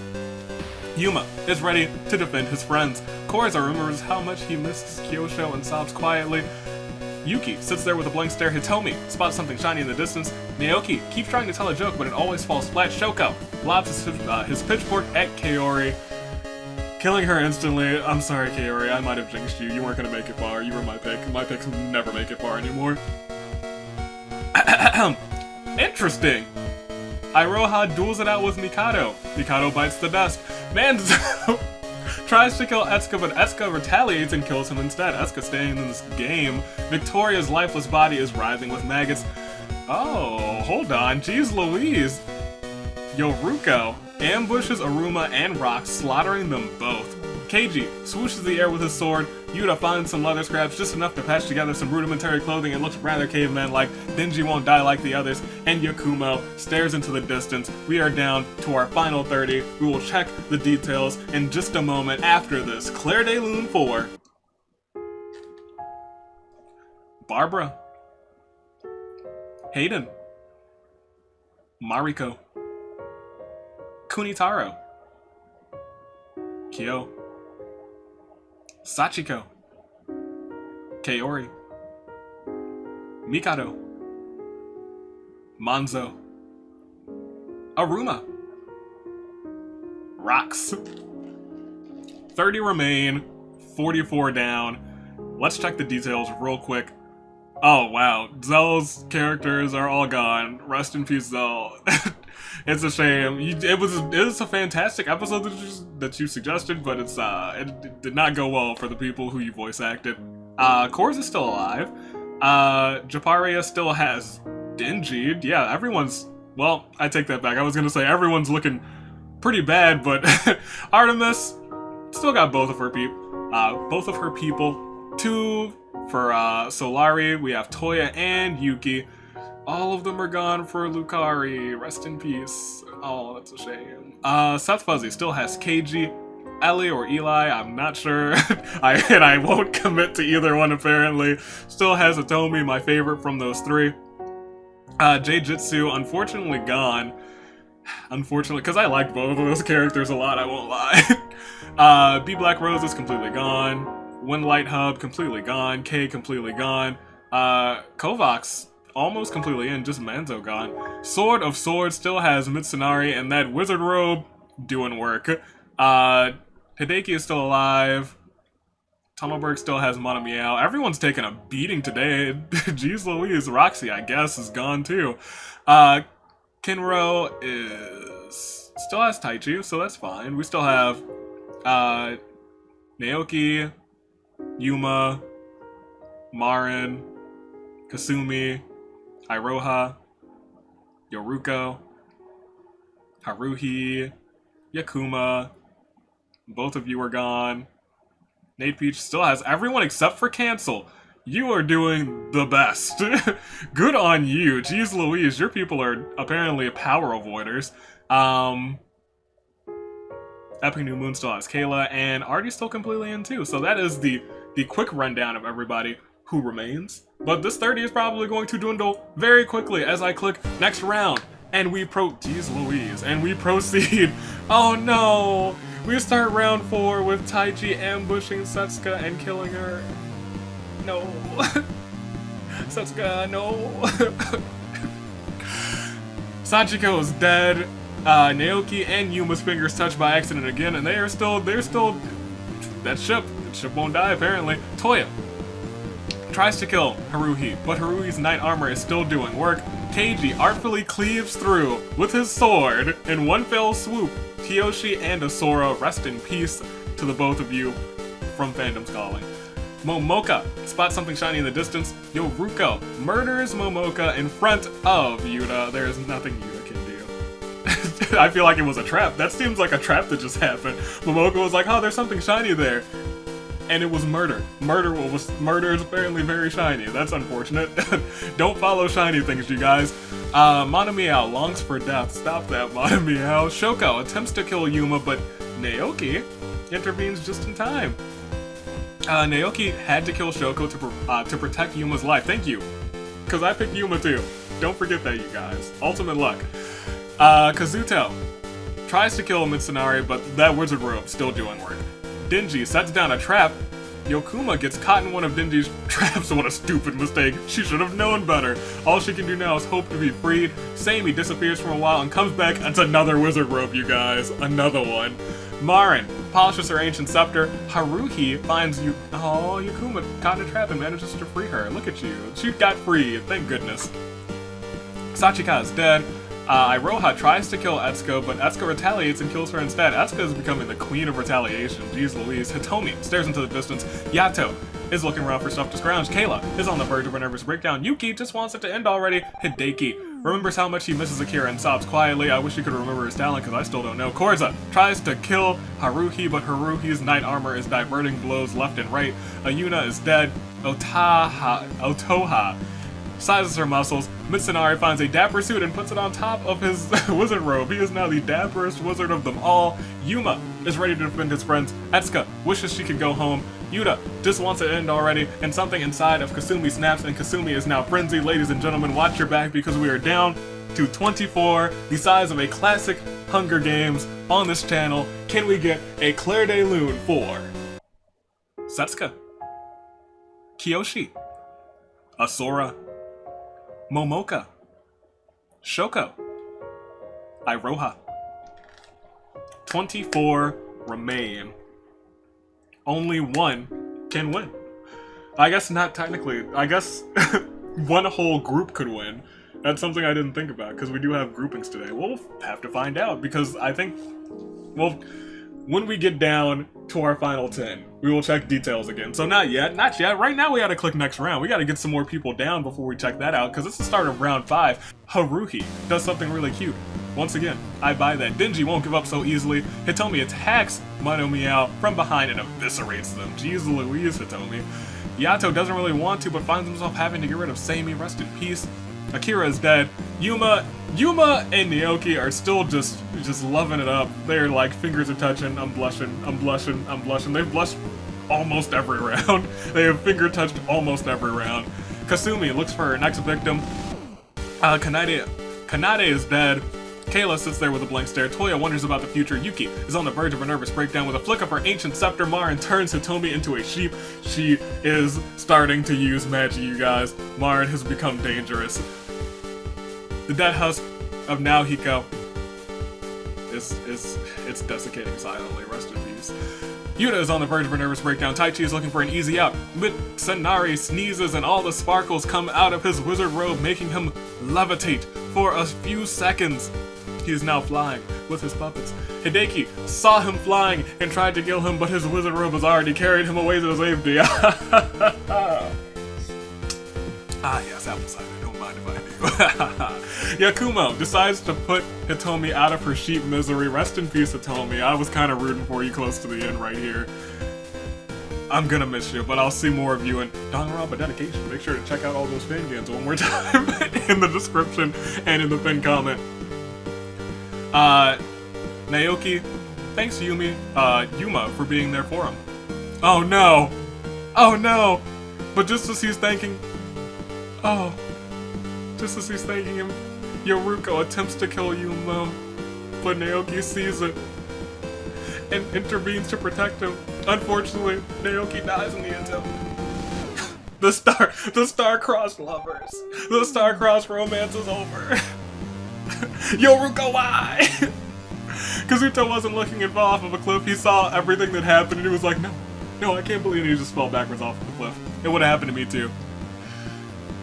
Yuma is ready to defend his friends. Koiza remembers how much he misses Kyosho and sobs quietly. Yuki sits there with a blank stare. Hitomi spots something shiny in the distance. Naoki keeps trying to tell a joke, but it always falls flat. Shoko lobs his pitchfork at Kaori, killing her instantly. I'm sorry, Kaori, I might have jinxed you. You weren't gonna make it far. You were my pick. My picks never make it far anymore. Interesting. Iroha duels it out with Mikado. Mikado bites the dust. Manzo tries to kill Etsuka, but Etsuka retaliates and kills him instead. Etsuka staying in this game. Victoria's lifeless body is writhing with maggots. Oh, hold on. Jeez Louise. Yoruko ambushes Aruma and Rock, slaughtering them both. Keiji swooshes the air with his sword. Yuta finds some leather scraps, just enough to patch together some rudimentary clothing. It looks rather caveman-like. Denji won't die like the others. And Yakumo stares into the distance. We are down to our final 30. We will check the details in just a moment after this. Claire de Lune 4. Barbara. Hayden. Mariko. Kunitaro. Kyo. Sachiko. Kaori. Mikado. Manzo. Aruma. Rocks. 30 remain, 44 down. Let's check the details real quick. Oh wow, Zell's characters are all gone. Rest in peace, Zell. It's a shame. It was a fantastic episode that you suggested, but it did not go well for the people who you voice acted. Kors is still alive. Japaria still has Denji. Yeah, everyone's. Well, I take that back. I was gonna say everyone's looking pretty bad, but Artemis still got both of her people. Two for Solari. We have Toya and Yuki. All of them are gone for Lucari. Rest in peace. Oh, that's a shame. Seth Fuzzy still has Keiji, Ellie or Eli, I'm not sure. I won't commit to either one apparently. Still has Atomi, my favorite from those three. J-Jitsu, unfortunately gone. Unfortunately, because I liked both of those characters a lot, I won't lie. B Black Rose is completely gone. Wind Light Hub, completely gone. K, completely gone. Kovacs, almost completely in, just Manzo gone. Sword of Swords still has Mitsunari and that wizard robe doing work. Hideki is still alive. Tunnelberg still has Mana Meow. Everyone's taking a beating today. Jeez Louise, Roxy, I guess, is gone too. Kinro still has Taichi, so that's fine. We still have Naoki, Yuma, Marin, Kasumi, Iroha, Yoruko, Haruhi, Yakuma. Both of you are gone. Nate Peach still has everyone except for Cancel. You are doing the best. Good on you. Jeez Louise, your people are apparently power avoiders. Epic New Moon still has Kayla, and Artie's still completely in too. So that is the quick rundown of everybody who remains. But this 30 is probably going to dwindle very quickly as I click next round. And we Jeez Louise. And we proceed. Oh no! We start round 4 with Taichi ambushing Setsuka and killing her. No. Setsuka, no. Sachiko is dead. Naoki and Yuma's fingers touched by accident again, and they're still, that ship won't die apparently. Toya tries to kill Haruhi, but Haruhi's knight armor is still doing work. Keiji artfully cleaves through with his sword in one fell swoop. Kiyoshi and Asura, rest in peace to the both of you from Fandom's Calling. Momoka spots something shiny in the distance. Yoruko murders Momoka in front of Yuta. There is nothing Yuta can do. I feel like it was a trap. That seems like a trap that just happened. Momoka was like, oh, there's something shiny there. and it was murder. Murder is apparently very shiny. That's unfortunate. Don't follow shiny things, you guys. Monomeow longs for death. Stop that, Monomeow. Shoko attempts to kill Yuma, but Naoki intervenes just in time. Naoki had to kill Shoko to protect Yuma's life. Thank you, because I picked Yuma too. Don't forget that, you guys. Ultimate luck. Kazuto tries to kill Mitsunari, but that wizard robe still doing work. Denji sets down a trap. Yokuma gets caught in one of Denji's traps. What a stupid mistake. She should have known better. All she can do now is hope to be freed. Sammy disappears for a while and comes back. That's another wizard robe, you guys. Another one. Marin polishes her ancient scepter. Haruhi finds Yukuma caught in a trap and manages to free her. Look at you. She got free. Thank goodness. Sachika is dead. Iroha tries to kill Etsuko, but Etsuko retaliates and kills her instead. Etsuko is becoming the queen of retaliation. Jeez Louise. Hitomi stares into the distance. Yato is looking around for stuff to scrounge. Kayla is on the verge of a nervous breakdown. Yuki just wants it to end already. Hideki remembers how much he misses Akira and sobs quietly. I wish he could remember his talent because I still don't know. Korza tries to kill Haruhi, but Haruhi's knight armor is diverting blows left and right. Ayuna is dead. Otoha sizes her muscles. Mitsunari finds a dapper suit and puts it on top of his wizard robe. He is now the dapperest wizard of them all. Yuma is ready to defend his friends. Etsuka wishes she could go home. Yuta just wants it to end already, and something inside of Kasumi snaps, and Kasumi is now frenzied. Ladies and gentlemen, watch your back because we are down to 24, the size of a classic Hunger Games on this channel. Can we get a Claire de Lune for Setsuka, Kiyoshi, Asura, Momoka, Shoko, Iroha? 24 remain. Only one can win. I guess not technically. I guess one whole group could win. That's something I didn't think about, because we do have groupings today. We'll have to find out, because I think, well, when we get down to our final 10, we will check details again. So not yet. Right now we gotta click next round. We gotta get some more people down before we check that out, because it's the start of round 5. Haruhi does something really cute. Once again, I buy that. Denji won't give up so easily. Hitomi attacks Monomeow from behind and eviscerates them. Jeez Louise, Hitomi. Yato doesn't really want to, but finds himself having to get rid of Sammy. Rest in peace. Akira is dead. Yuma and Naoki are still just loving it up. They're like, fingers are touching. I'm blushing. They've blushed almost every round. They have finger touched almost every round. Kasumi looks for her next victim. Kanade is dead. Kayla sits there with a blank stare. Toya wonders about the future. Yuki is on the verge of a nervous breakdown. With a flick of her ancient scepter, Marin turns Hitomi into a sheep. She is starting to use magic, you guys. Marin has become dangerous. The dead husk of Naohiko it's desiccating silently. Rest in peace. Yuta is on the verge of a nervous breakdown. Taichi is looking for an easy out. Mitsunari sneezes and all the sparkles come out of his wizard robe, making him levitate for a few seconds. He is now flying with his puppets. Hideki saw him flying and tried to kill him, but his wizard robe has already carried him away to safety. Yes, apple cider. Don't mind if I do. Yakumo decides to put Hitomi out of her sheep misery. Rest in peace, Hitomi. I was kind of rooting for you close to the end right here. I'm gonna miss you, but I'll see more of you in Danganronpa Dedication. Make sure to check out all those Fangans one more time in the description and in the pinned comment. Naoki thanks Yuma for being there for him. Oh no! Oh no! But just as he's thanking him, Yoruko attempts to kill Yuma, but Naoki sees it and intervenes to protect him. Unfortunately, Naoki dies in the attempt. The star-crossed lovers. The star-crossed romance is over. Yoruko, why? Kazuto wasn't looking and fell off of a cliff. He saw everything that happened and he was like, no, I can't believe he just fell backwards off of the cliff. It would have happened to me too.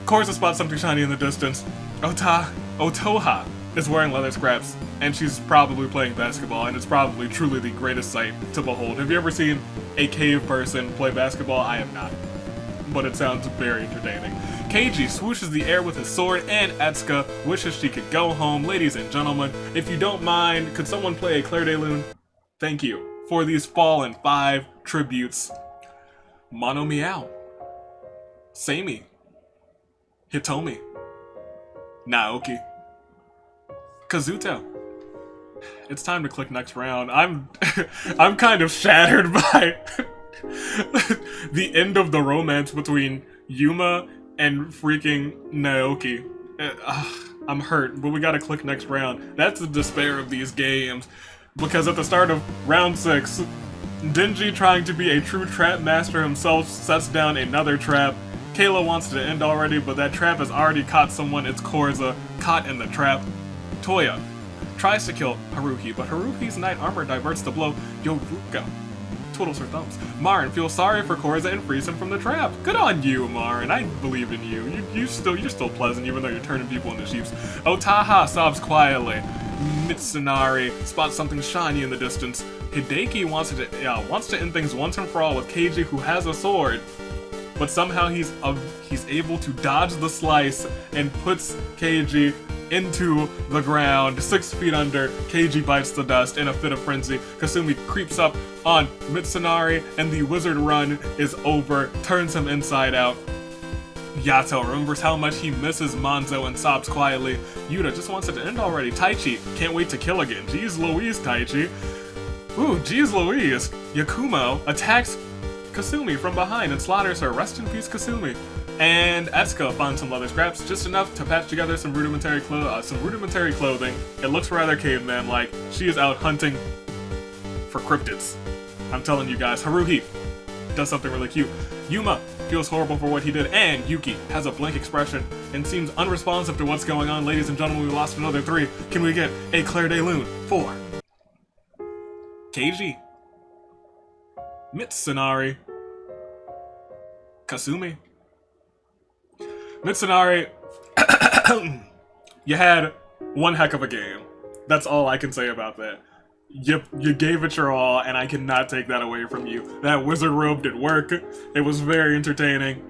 Korza spots something shiny in the distance. Otoha is wearing leather scraps, and she's probably playing basketball, and it's probably truly the greatest sight to behold. Have you ever seen a cave person play basketball? I have not, but it sounds very entertaining. Keiji swooshes the air with his sword, and Etsuka wishes she could go home. Ladies and gentlemen, if you don't mind, could someone play a Claire de Lune? Thank you for these Fallen 5 tributes. Mono Meow, Seimi, Hitomi, Naoki, Kazuto. It's time to click next round. I'm kind of shattered by the end of the romance between Yuma and freaking Naoki. I'm hurt, but we gotta click next round. That's the despair of these games. Because at the start of round 6, Denji, trying to be a true trap master himself, sets down another trap. Kayla wants to end already, but that trap has already caught someone. It's Korza, caught in the trap. Toya tries to kill Haruhi, but Haruhi's knight armor diverts the blow. Yoruko twiddles her thumbs. Marin feels sorry for Korza and frees him from the trap. Good on you, Marin. I believe in you. You're still pleasant, even though you're turning people into sheeps. Otaha sobs quietly. Mitsunari spots something shiny in the distance. Hideki wants to end things once and for all with Keiji, who has a sword, but somehow he's able to dodge the slice and puts Keiji into the ground, 6 feet under. Keiji bites the dust in a fit of frenzy. Kasumi creeps up on Mitsunari, and the wizard run is over, turns him inside out. Yato remembers how much he misses Manzo and sobs quietly. Yuta just wants it to end already. Taichi can't wait to kill again. Jeez Louise, Taichi. Ooh, jeez Louise. Yakumo attacks Kasumi from behind and slaughters her. Rest in peace, Kasumi. And Etsuko finds some leather scraps, just enough to patch together some rudimentary clothing. It looks rather caveman-like. She is out hunting for cryptids. I'm telling you guys, Haruhi does something really cute. Yuma feels horrible for what he did, and Yuki has a blank expression and seems unresponsive to what's going on. Ladies and gentlemen, we lost another 3. Can we get a Claire de Lune? 4. Keiji, Mitsunari, Kasumi. Mitsunari, you had one heck of a game. That's all I can say about that. You gave it your all, and I cannot take that away from you. That wizard robe did work. It was very entertaining.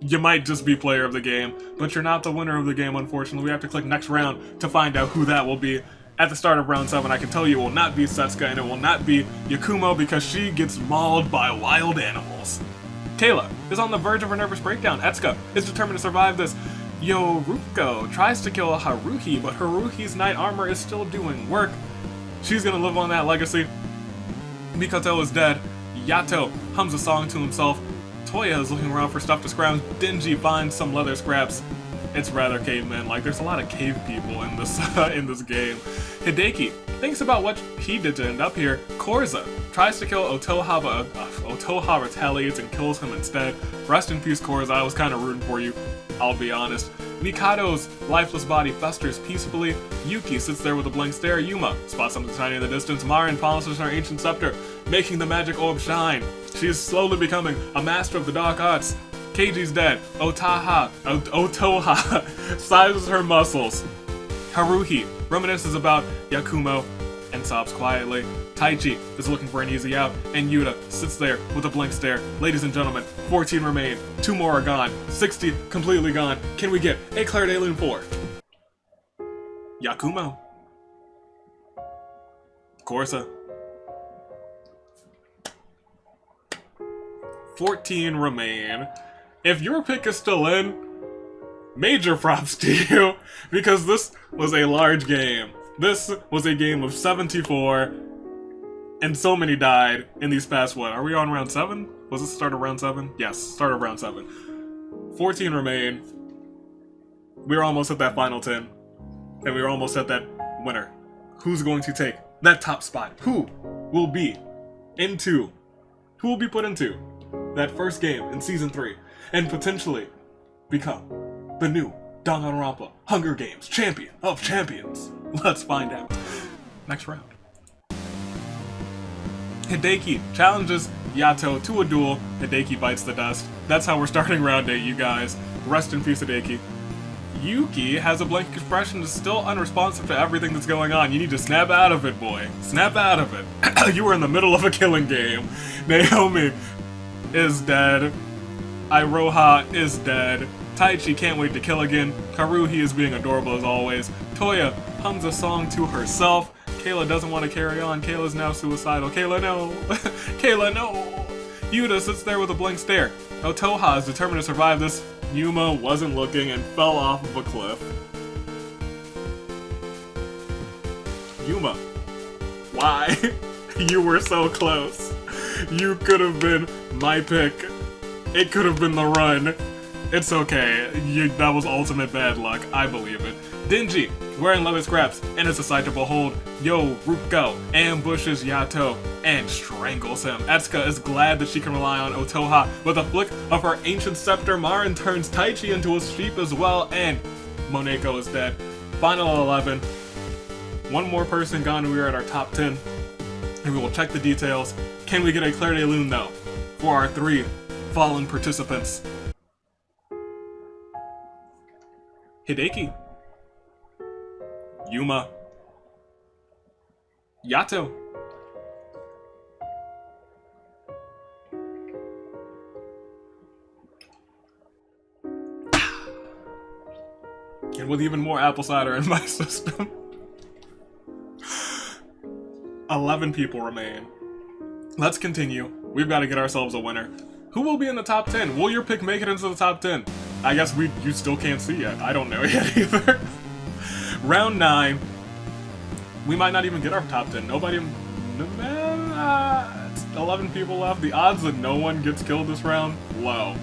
You might just be player of the game, but you're not the winner of the game, unfortunately. We have to click next round to find out who that will be. At the start of round 7, I can tell you it will not be Setsuka, and it will not be Yakumo, because she gets mauled by wild animals. Kayla is on the verge of her nervous breakdown. Etsuka is determined to survive this. Yoruko tries to kill Haruhi, but Haruhi's knight armor is still doing work. She's gonna live on that legacy. Mikoto is dead. Yato hums a song to himself. Toya is looking around for stuff to scrounge. Denji finds some leather scraps. It's rather caveman-like. There's a lot of cave people in this in this game. Hideki thinks about what he did to end up here. Korza tries to kill Otoha, but Otoha retaliates and kills him instead. Rest in peace, Korza. I was kind of rooting for you, I'll be honest. Mikado's lifeless body festers peacefully. Yuki sits there with a blank stare. Yuma spots something tiny in the distance. Marin polishes her ancient scepter, making the magic orb shine. She is slowly becoming a master of the dark arts. Keiji's dead. Otoha sizes her muscles. Haruhi reminisces about Yakumo and sobs quietly. Taichi is looking for an easy out, and Yuta sits there with a blank stare. Ladies and gentlemen, 14 remain. 2 more are gone. 60 completely gone. Can we get a Claire de Lune 4? Yakumo. Korza. 14 remain. If your pick is still in, major props to you, because this was a large game. This was a game of 74, and so many died in these past, what, are we on round 7? Was this the start of round 7? Yes, start of round 7. 14 remain. We're almost at that final 10, and we're almost at that winner. Who's going to take that top spot? Who will be put into that first game in Season 3, and potentially become the new Danganronpa Hunger Games Champion of Champions? Let's find out. Next round. Hideki challenges Yato to a duel. Hideki bites the dust. That's how we're starting round 8, you guys. Rest in peace, Hideki. Yuki has a blank expression, is still unresponsive to everything that's going on. You need to snap out of it, boy. Snap out of it. You were in the middle of a killing game. Naomi is dead. Iroha is dead. Taichi can't wait to kill again. Haruhi is being adorable as always. Toya hums a song to herself. Kayla doesn't want to carry on. Kayla's now suicidal. Kayla, no. Kayla, no. Yuta sits there with a blank stare. Otoha is determined to survive this. Yuma wasn't looking and fell off of a cliff. Yuma, why? You were so close. You could have been my pick. It could have been the run. It's okay. That was ultimate bad luck. I believe it. Denji, wearing leather scraps, and it's a sight to behold. Yoruko ambushes Yato and strangles him. Etsuka is glad that she can rely on Otoha. With a flick of her ancient scepter, Marin turns Taichi into a sheep as well, and Moneko is dead. Final 11. One more person gone, we are at our top 10. And we will check the details. Can we get a Claire de Lune though? For our 3 fallen participants. Hideki. Yuma. Yato. And with even more apple cider in my system. 11 people remain. Let's continue. We've got to get ourselves a winner. Who will be in the top 10? Will your pick make it into the top 10? I guess you still can't see yet. I don't know yet either. Round 9. We might not even get our top 10. Nobody... 11 people left. The odds that no one gets killed this round? Low.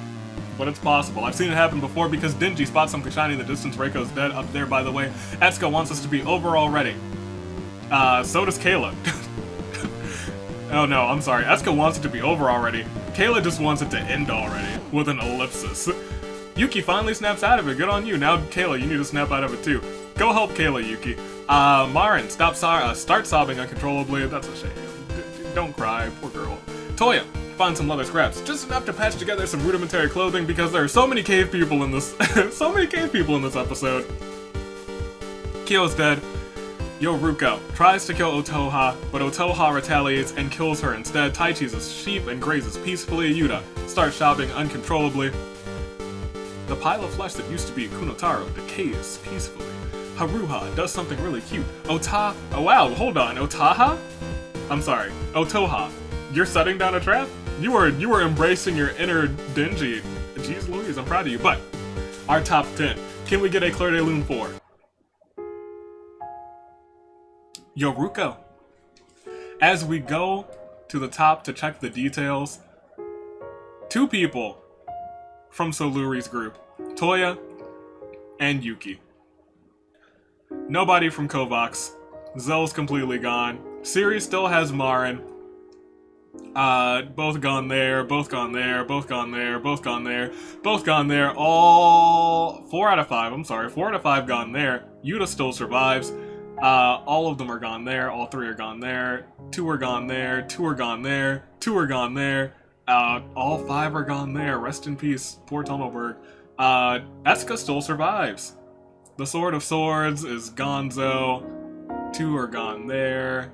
But it's possible. I've seen it happen before because Denji spots something shiny in the distance. Reiko's dead up there, by the way. Etsuka wants us to be over already. So does Kayla. Oh no, I'm sorry. Etsuka wants it to be over already. Kayla just wants it to end already, with an ellipsis. Yuki finally snaps out of it. Good on you. Now, Kayla, you need to snap out of it too. Go help Kayla, Yuki. Marin, start sobbing uncontrollably. That's a shame. Don't cry, poor girl. Toya, find some leather scraps. Just enough to patch together some rudimentary clothing because there are so many cave people in this so many cave people in this episode. Kyo's dead. Yoruko tries to kill Otoha, but Otoha retaliates and kills her instead. Taichi's a sheep and grazes peacefully. Yuta starts shopping uncontrollably. The pile of flesh that used to be Kunotaro decays peacefully. Haruha does something really cute. Oh wow, hold on, Otaha? I'm sorry, Otoha. You're setting down a trap? You were embracing your inner Denji. Jeez Louise, I'm proud of you. But, our top 10. Can we get a Claire de Lune 4? Yoruko. As we go to the top to check the details, 2 people from Soluri's group, Toya and Yuki. Nobody from Kovacs. Zell's completely gone. Siri still has Marin. Both gone there, both gone there, both gone there, both gone there, both gone there. All 4 out of 5, I'm sorry, 4 out of 5 gone there. Yuta still survives. All of them are gone there, all 3 are gone there, 2 are gone there, 2 are gone there, 2 are gone there, all 5 are gone there. Rest in peace, poor Tunnelberg. Etsuka still survives. The Sword of Swords is Gonzo, 2 are gone there.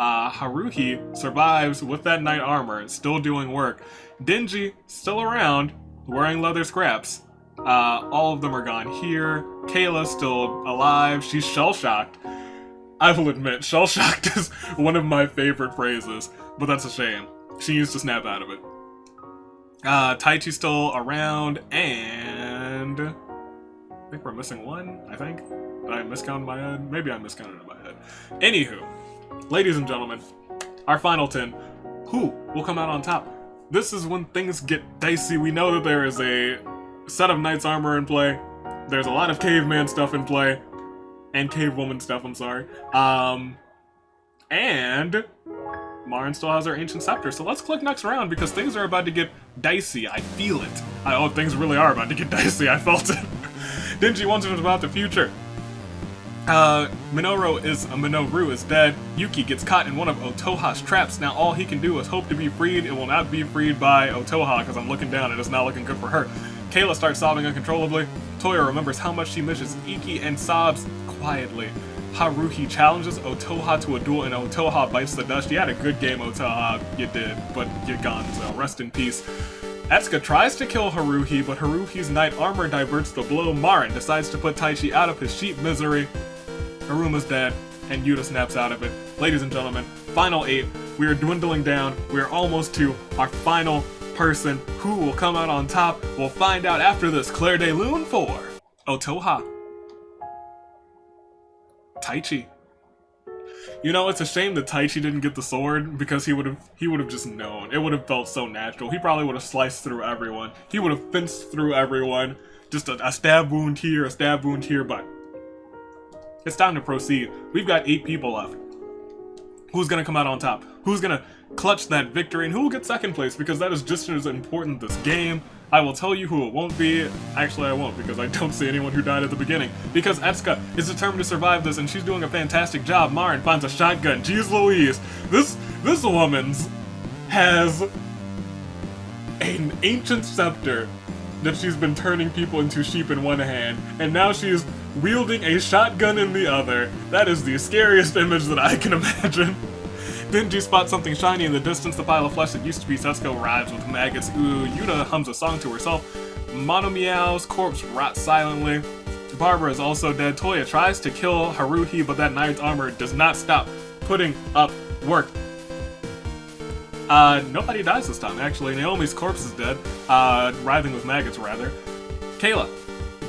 Haruhi survives with that knight armor, still doing work. Denji, still around, wearing leather scraps. All of them are gone here. Kayla's still alive, she's shell-shocked. I will admit, shell-shocked is one of my favorite phrases, but that's a shame. She needs to snap out of it. Taichi's still around, and... I think we're missing one, I think. Did I miscount in my head? Maybe I miscounted in my head. Anywho, ladies and gentlemen, our final 10. Who will come out on top? This is when things get dicey. We know that there is a set of knight's armor in play. There's a lot of caveman stuff in play. And cavewoman stuff, I'm sorry. And Marin still has her ancient scepter. So let's click next round because things are about to get dicey. I feel it. Oh, things really are about to get dicey. I felt it. Denji wonders about the future. Minoru is dead. Yuki gets caught in one of Otoha's traps. Now all he can do is hope to be freed. It will not be freed by Otoha because I'm looking down and it's not looking good for her. Kayla starts sobbing uncontrollably. Toya remembers how much she misses Iki and sobs quietly. Haruhi challenges Otoha to a duel and Otoha bites the dust. You had a good game, Otoha. You did, but you're gone, so rest in peace. Etsuka tries to kill Haruhi, but Haruhi's knight armor diverts the blow. Marin decides to put Taichi out of his sheep misery. Haruma's dead, and Yuta snaps out of it. Ladies and gentlemen, final 8. We are dwindling down. We are almost to our final person. Who will come out on top? We'll find out after this. Claire de Lune for Otoha. Taichi. You know, it's a shame that Taichi didn't get the sword, because he would have just known. It would have felt so natural. He probably would have sliced through everyone. He would have fenced through everyone. Just a stab wound here, but it's time to proceed. We've got 8 people left. Who's gonna come out on top? Who's gonna clutch that victory? And who will get second place? Because that is just as important this game. I will tell you who it won't be. Actually, I won't, because I don't see anyone who died at the beginning. Because Etsuka is determined to survive this, and she's doing a fantastic job. Marin finds a shotgun. Jeez Louise. This woman's has an ancient scepter that she's been turning people into sheep in one hand, and now she's wielding a shotgun in the other. That is the scariest image that I can imagine. Denji spots something shiny in the distance, the pile of flesh that used to be Setsuko arrives with maggots. Ooh, Yuta hums a song to herself. Monomiao's corpse rots silently. Barbara is also dead. Toya tries to kill Haruhi, but that knight's armor does not stop putting up work. Nobody dies this time, actually. Naomi's corpse is dead. Writhing with maggots, rather. Kayla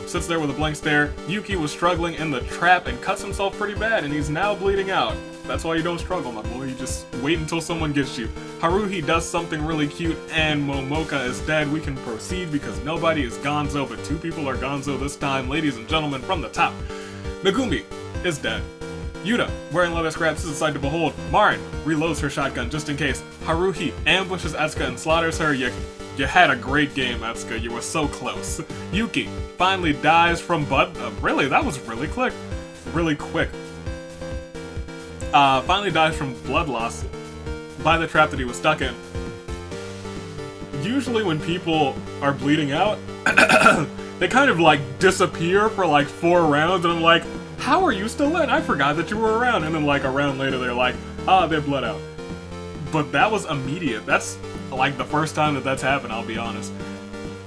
sits there with a blank stare. Yuki was struggling in the trap and cuts himself pretty bad, and he's now bleeding out. That's why you don't struggle, my boy. You just wait until someone gets you. Haruhi does something really cute, and Momoka is dead. We can proceed because nobody is Gonzo, but 2 people are Gonzo this time. Ladies and gentlemen, from the top, Megumi is dead. Yuta, wearing leather scraps, is aside to behold. Marin reloads her shotgun just in case. Haruhi ambushes Etsuka and slaughters her. You had a great game, Etsuka. You were so close. Yuki finally dies from really, that was really quick. Finally dies from blood loss by the trap that he was stuck in. Usually when people are bleeding out, they kind of like disappear for like 4 rounds, and I'm like, how are you still in? I forgot that you were around. And then like a round later, they're like, they're bled out. But that was immediate. That's like the first time that that's happened, I'll be honest.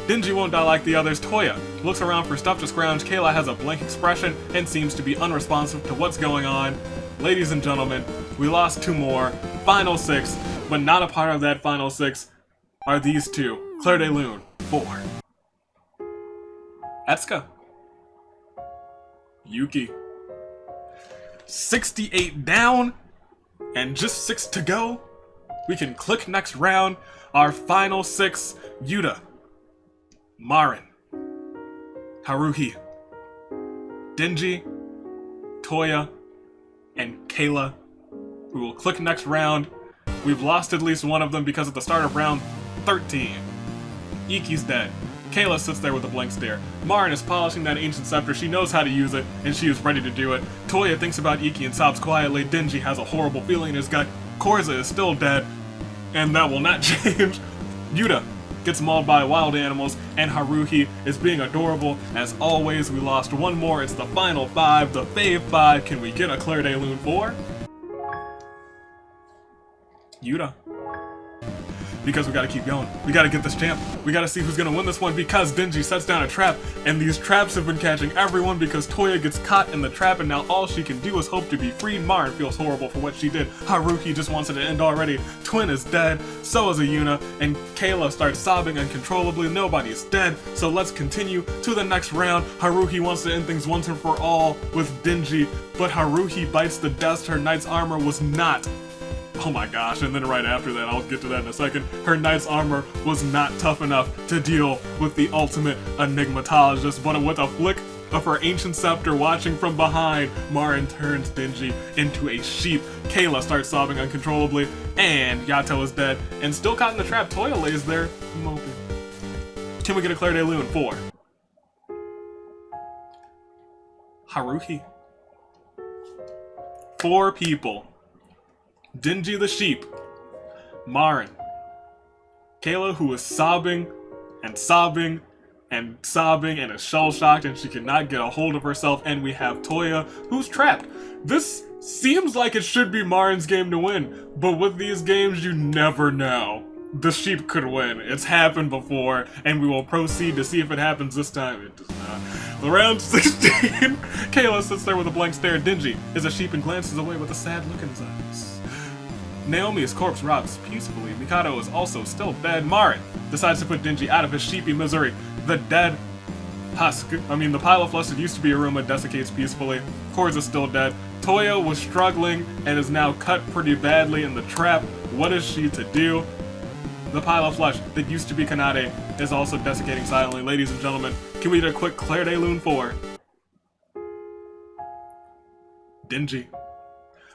Denji won't die like the others. Toya looks around for stuff to scrounge. Kayla has a blank expression and seems to be unresponsive to what's going on. Ladies and gentlemen, we lost 2 more. Final 6, but not a part of that final 6 are these 2. Claire de Lune, 4. Etsuka. Yuki. 68 down, and just 6 to go. We can click next round. Our final 6, Yuta, Marin, Haruhi, Denji, Toya, and Kayla. We will click next round. We've lost at least one of them because at the start of round 13, Iki's dead. Kayla sits there with a blank stare. Marin is polishing that ancient scepter. She knows how to use it, and she is ready to do it. Toya thinks about Iki and sobs quietly. Denji has a horrible feeling in his gut. Korza is still dead, and that will not change. Yuta gets mauled by wild animals, and Haruhi is being adorable. As always, we lost 1 more. It's the final 5, the fave 5. Can we get a Claire de Lune 4? Yuta. Because we gotta keep going. We gotta get this champ. We gotta see who's gonna win this one, because Denji sets down a trap, and these traps have been catching everyone because Toya gets caught in the trap, and now all she can do is hope to be freed. Marin feels horrible for what she did. Haruhi just wants it to end already. Twin is dead, so is Ayuna, and Kayla starts sobbing uncontrollably. Nobody is dead, so let's continue to the next round. Haruhi wants to end things once and for all with Denji, but Haruhi bites the dust. Her knight's armor was not. Oh my gosh, and then right after that, I'll get to that in a second, her knight's armor was not tough enough to deal with the ultimate enigmatologist, but with a flick of her ancient scepter watching from behind, Marin turns Denji into a sheep. Kayla starts sobbing uncontrollably, and Yato is dead, and still caught in the trap. Toya lays there, moping. Can we get a Claire de Lune 4? Haruhi. 4 people. Denji the sheep, Marin, Kayla, who is sobbing and sobbing and sobbing and is shell-shocked and she cannot get a hold of herself, and we have Toya, who's trapped. This seems like it should be Marin's game to win, but with these games you never know. The sheep could win. It's happened before, and we will proceed to see if it happens this time. It does not. Round 16, Kayla sits there with a blank stare. Denji is a sheep and glances away with a sad look in his eyes. Naomi's corpse rots peacefully. Mikado is also still dead. Marin decides to put Denji out of his sheepy misery. The dead husk, the pile of flesh that used to be Aruma desiccates peacefully. Korz is still dead. Toya was struggling and is now cut pretty badly in the trap. What is she to do? The pile of flesh that used to be Kanade is also desiccating silently. Ladies and gentlemen, can we get a quick Claire de Lune for Denji,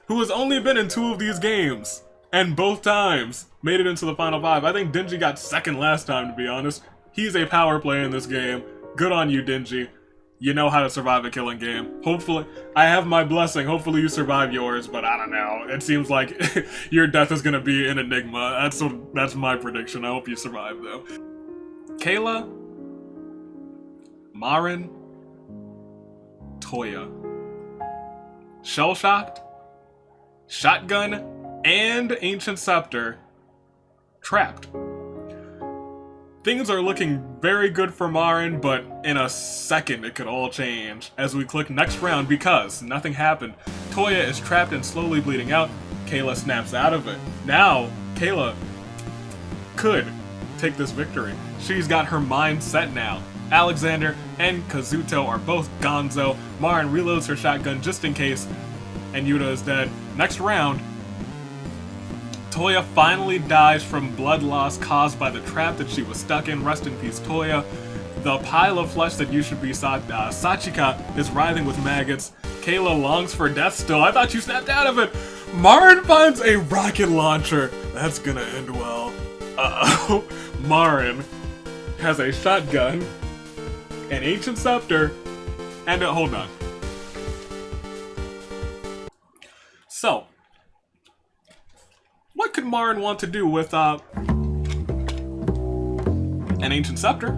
who has only been in 2 of these games, and both times made it into the final 5. I think Denji got second last time, to be honest. He's a power player in this game. Good on you, Denji. You know how to survive a killing game. Hopefully, I have my blessing. Hopefully you survive yours, but I don't know. It seems like your death is gonna be an enigma. That's my prediction. I hope you survive, though. Kayla, Marin, Toya, Shell-Shocked, Shotgun, and Ancient Scepter trapped. Things are looking very good for Marin, but in a second it could all change as we click next round because nothing happened. Toya is trapped and slowly bleeding out. Kayla snaps out of it. Now, Kayla could take this victory. She's got her mind set now. Alexander and Kazuto are both gonzo. Marin reloads her shotgun just in case, and Yuta is dead. Next round, Toya finally dies from blood loss caused by the trap that she was stuck in. Rest in peace, Toya. The pile of flesh that used to be Sachika is writhing with maggots. Kayla longs for death still. I thought you snapped out of it. Marin finds a rocket launcher. That's gonna end well. Uh-oh. Marin has a shotgun, an ancient scepter, and hold on. So, what could Marin want to do with an ancient scepter,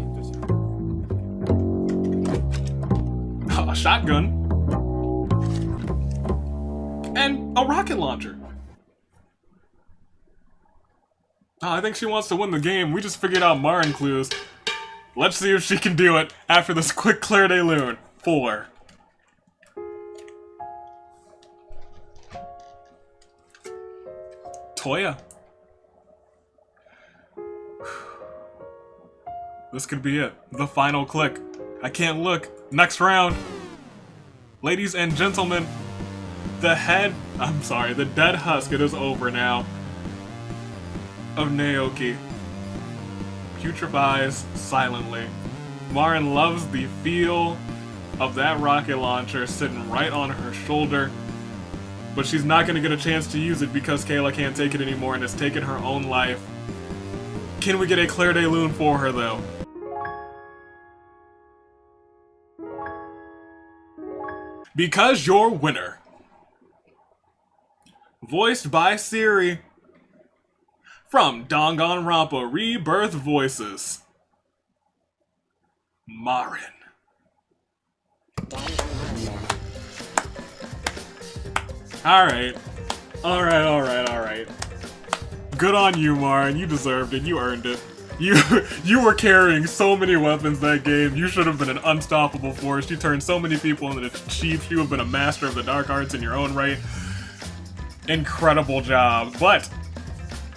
a shotgun, and a rocket launcher? I think she wants to win the game. We just figured out Marin clues. Let's see if she can do it after this quick Claire de Lune. 4. Toya. This could be it. The final click. I can't look. Next round. Ladies and gentlemen, the dead husk, it is over now, of Naoki putrefies silently. Marin loves the feel of that rocket launcher sitting right on her shoulder, but she's not going to get a chance to use it because Kayla can't take it anymore and has taken her own life. Can we get a Claire de Lune for her, though? Because your winner, voiced by Siri, from Danganronpa Rebirth Voices, Marin. Alright. Good on you, Marin. You deserved it. You earned it. You were carrying so many weapons that game. You should have been an unstoppable force. You turned so many people into chiefs. You have been a master of the dark arts in your own right. Incredible job. But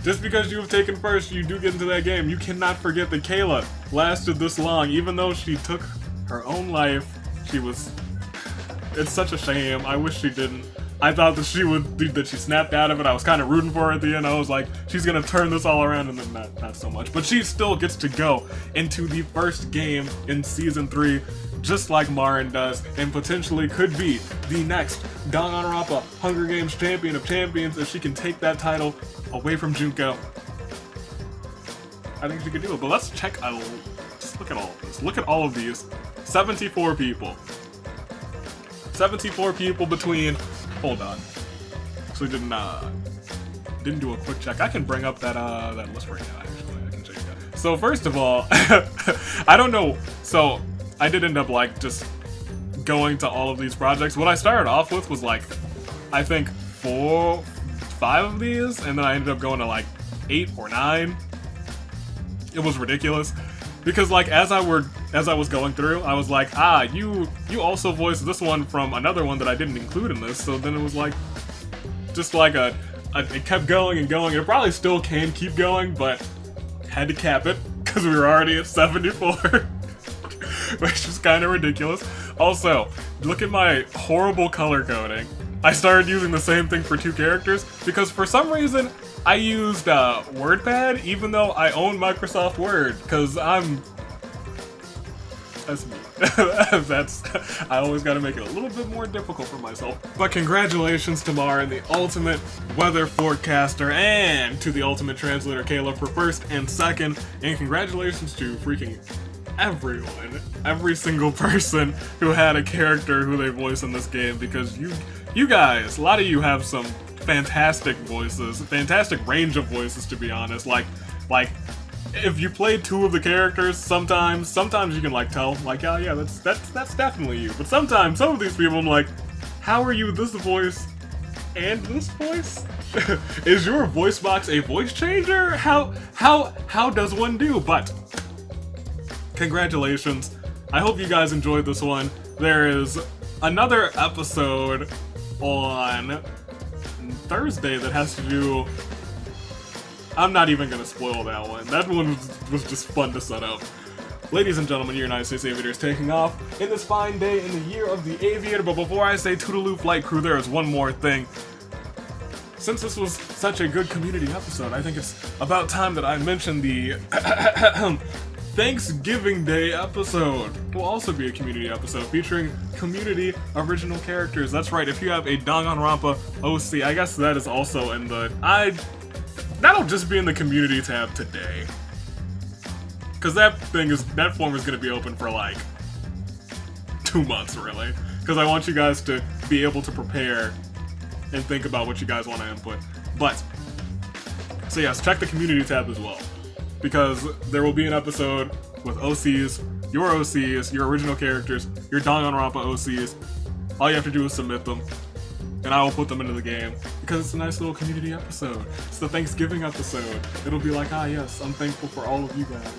just because you have taken first, you do get into that game. You cannot forget that Kayla lasted this long. Even though she took her own life, it's such a shame. I wish she didn't. I thought that she snapped out of it. I was kind of rooting for her at the end. I was like, she's gonna turn this all around, and then not so much. But she still gets to go into the first game in Season 3, just like Marin does, and potentially could be the next Danganronpa Hunger Games Champion of Champions if she can take that title away from Junko. I think she could do it, but let's check out, just look at all of this. Look at all of these. 74 people. 74 people between, hold on. So we didn't do a quick check. I can bring up that list right now, actually. I can check that. So first of all, I don't know. So I did end up just going to all of these projects. What I started off with was I think 4, 5 of these, and then I ended up going to 8 or 9. It was ridiculous. Because as I was going through, I was like, you also voiced this one from another one that I didn't include in this, so then it was just a it kept going and going. It probably still can keep going, but had to cap it because we were already at 74, which is kind of ridiculous. Also, look at my horrible color coding. I started using the same thing for 2 characters because for some reason I used WordPad even though I own Microsoft Word because that's me. I always gotta make it a little bit more difficult for myself. But congratulations to Mara, the ultimate weather forecaster, and to the ultimate translator Caleb for first and second, and congratulations to freaking everyone, every single person who had a character who they voice in this game, because you guys, a lot of you have some fantastic voices, fantastic range of voices, to be honest. Like if you played 2 of the characters, sometimes you can like tell, like, oh yeah, that's definitely you. But sometimes some of these people, I'm like, how are you this voice and this voice? Is your voice box a voice changer? How does one do? But congratulations. I hope you guys enjoyed this one. There is another episode on Thursday that has to do... I'm not even gonna spoil that one. That one was just fun to set up. Ladies and gentlemen, your United States Aviator is taking off in this fine day in the year of the Aviator, but before I say toodaloo flight crew, there is one more thing. Since this was such a good community episode, I think it's about time that I mention the Thanksgiving Day episode. Will also be a community episode featuring community original characters. That's right, if you have a Danganronpa OC, I guess that is also in the... That'll just be in the community tab today. Cause that form is gonna be open for like 2 months, really. Cause I want you guys to be able to prepare and think about what you guys want to input. But, so yes, check the community tab as well. Because there will be an episode with OCs, your original characters, your Danganronpa OCs. All you have to do is submit them, and I will put them into the game, because it's a nice little community episode. It's the Thanksgiving episode. It'll be like, ah yes, I'm thankful for all of you guys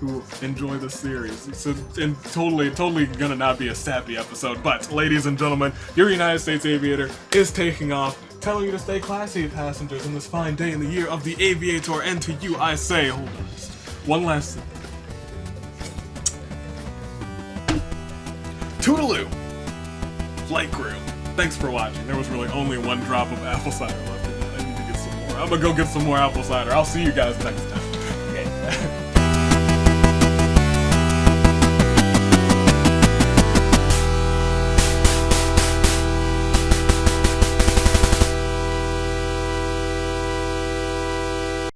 who enjoy this series. So, and totally gonna not be a sappy episode, but ladies and gentlemen, your United States Aviator is taking off, telling you to stay classy, passengers, on this fine day in the year of the Aviator, and to you I say, hold on, just one last thing. Toodaloo! Flight crew. Thanks for watching. There was really only 1 drop of apple cider left in it. I need to get some more. I'm gonna go get some more apple cider. I'll see you guys next time. Okay.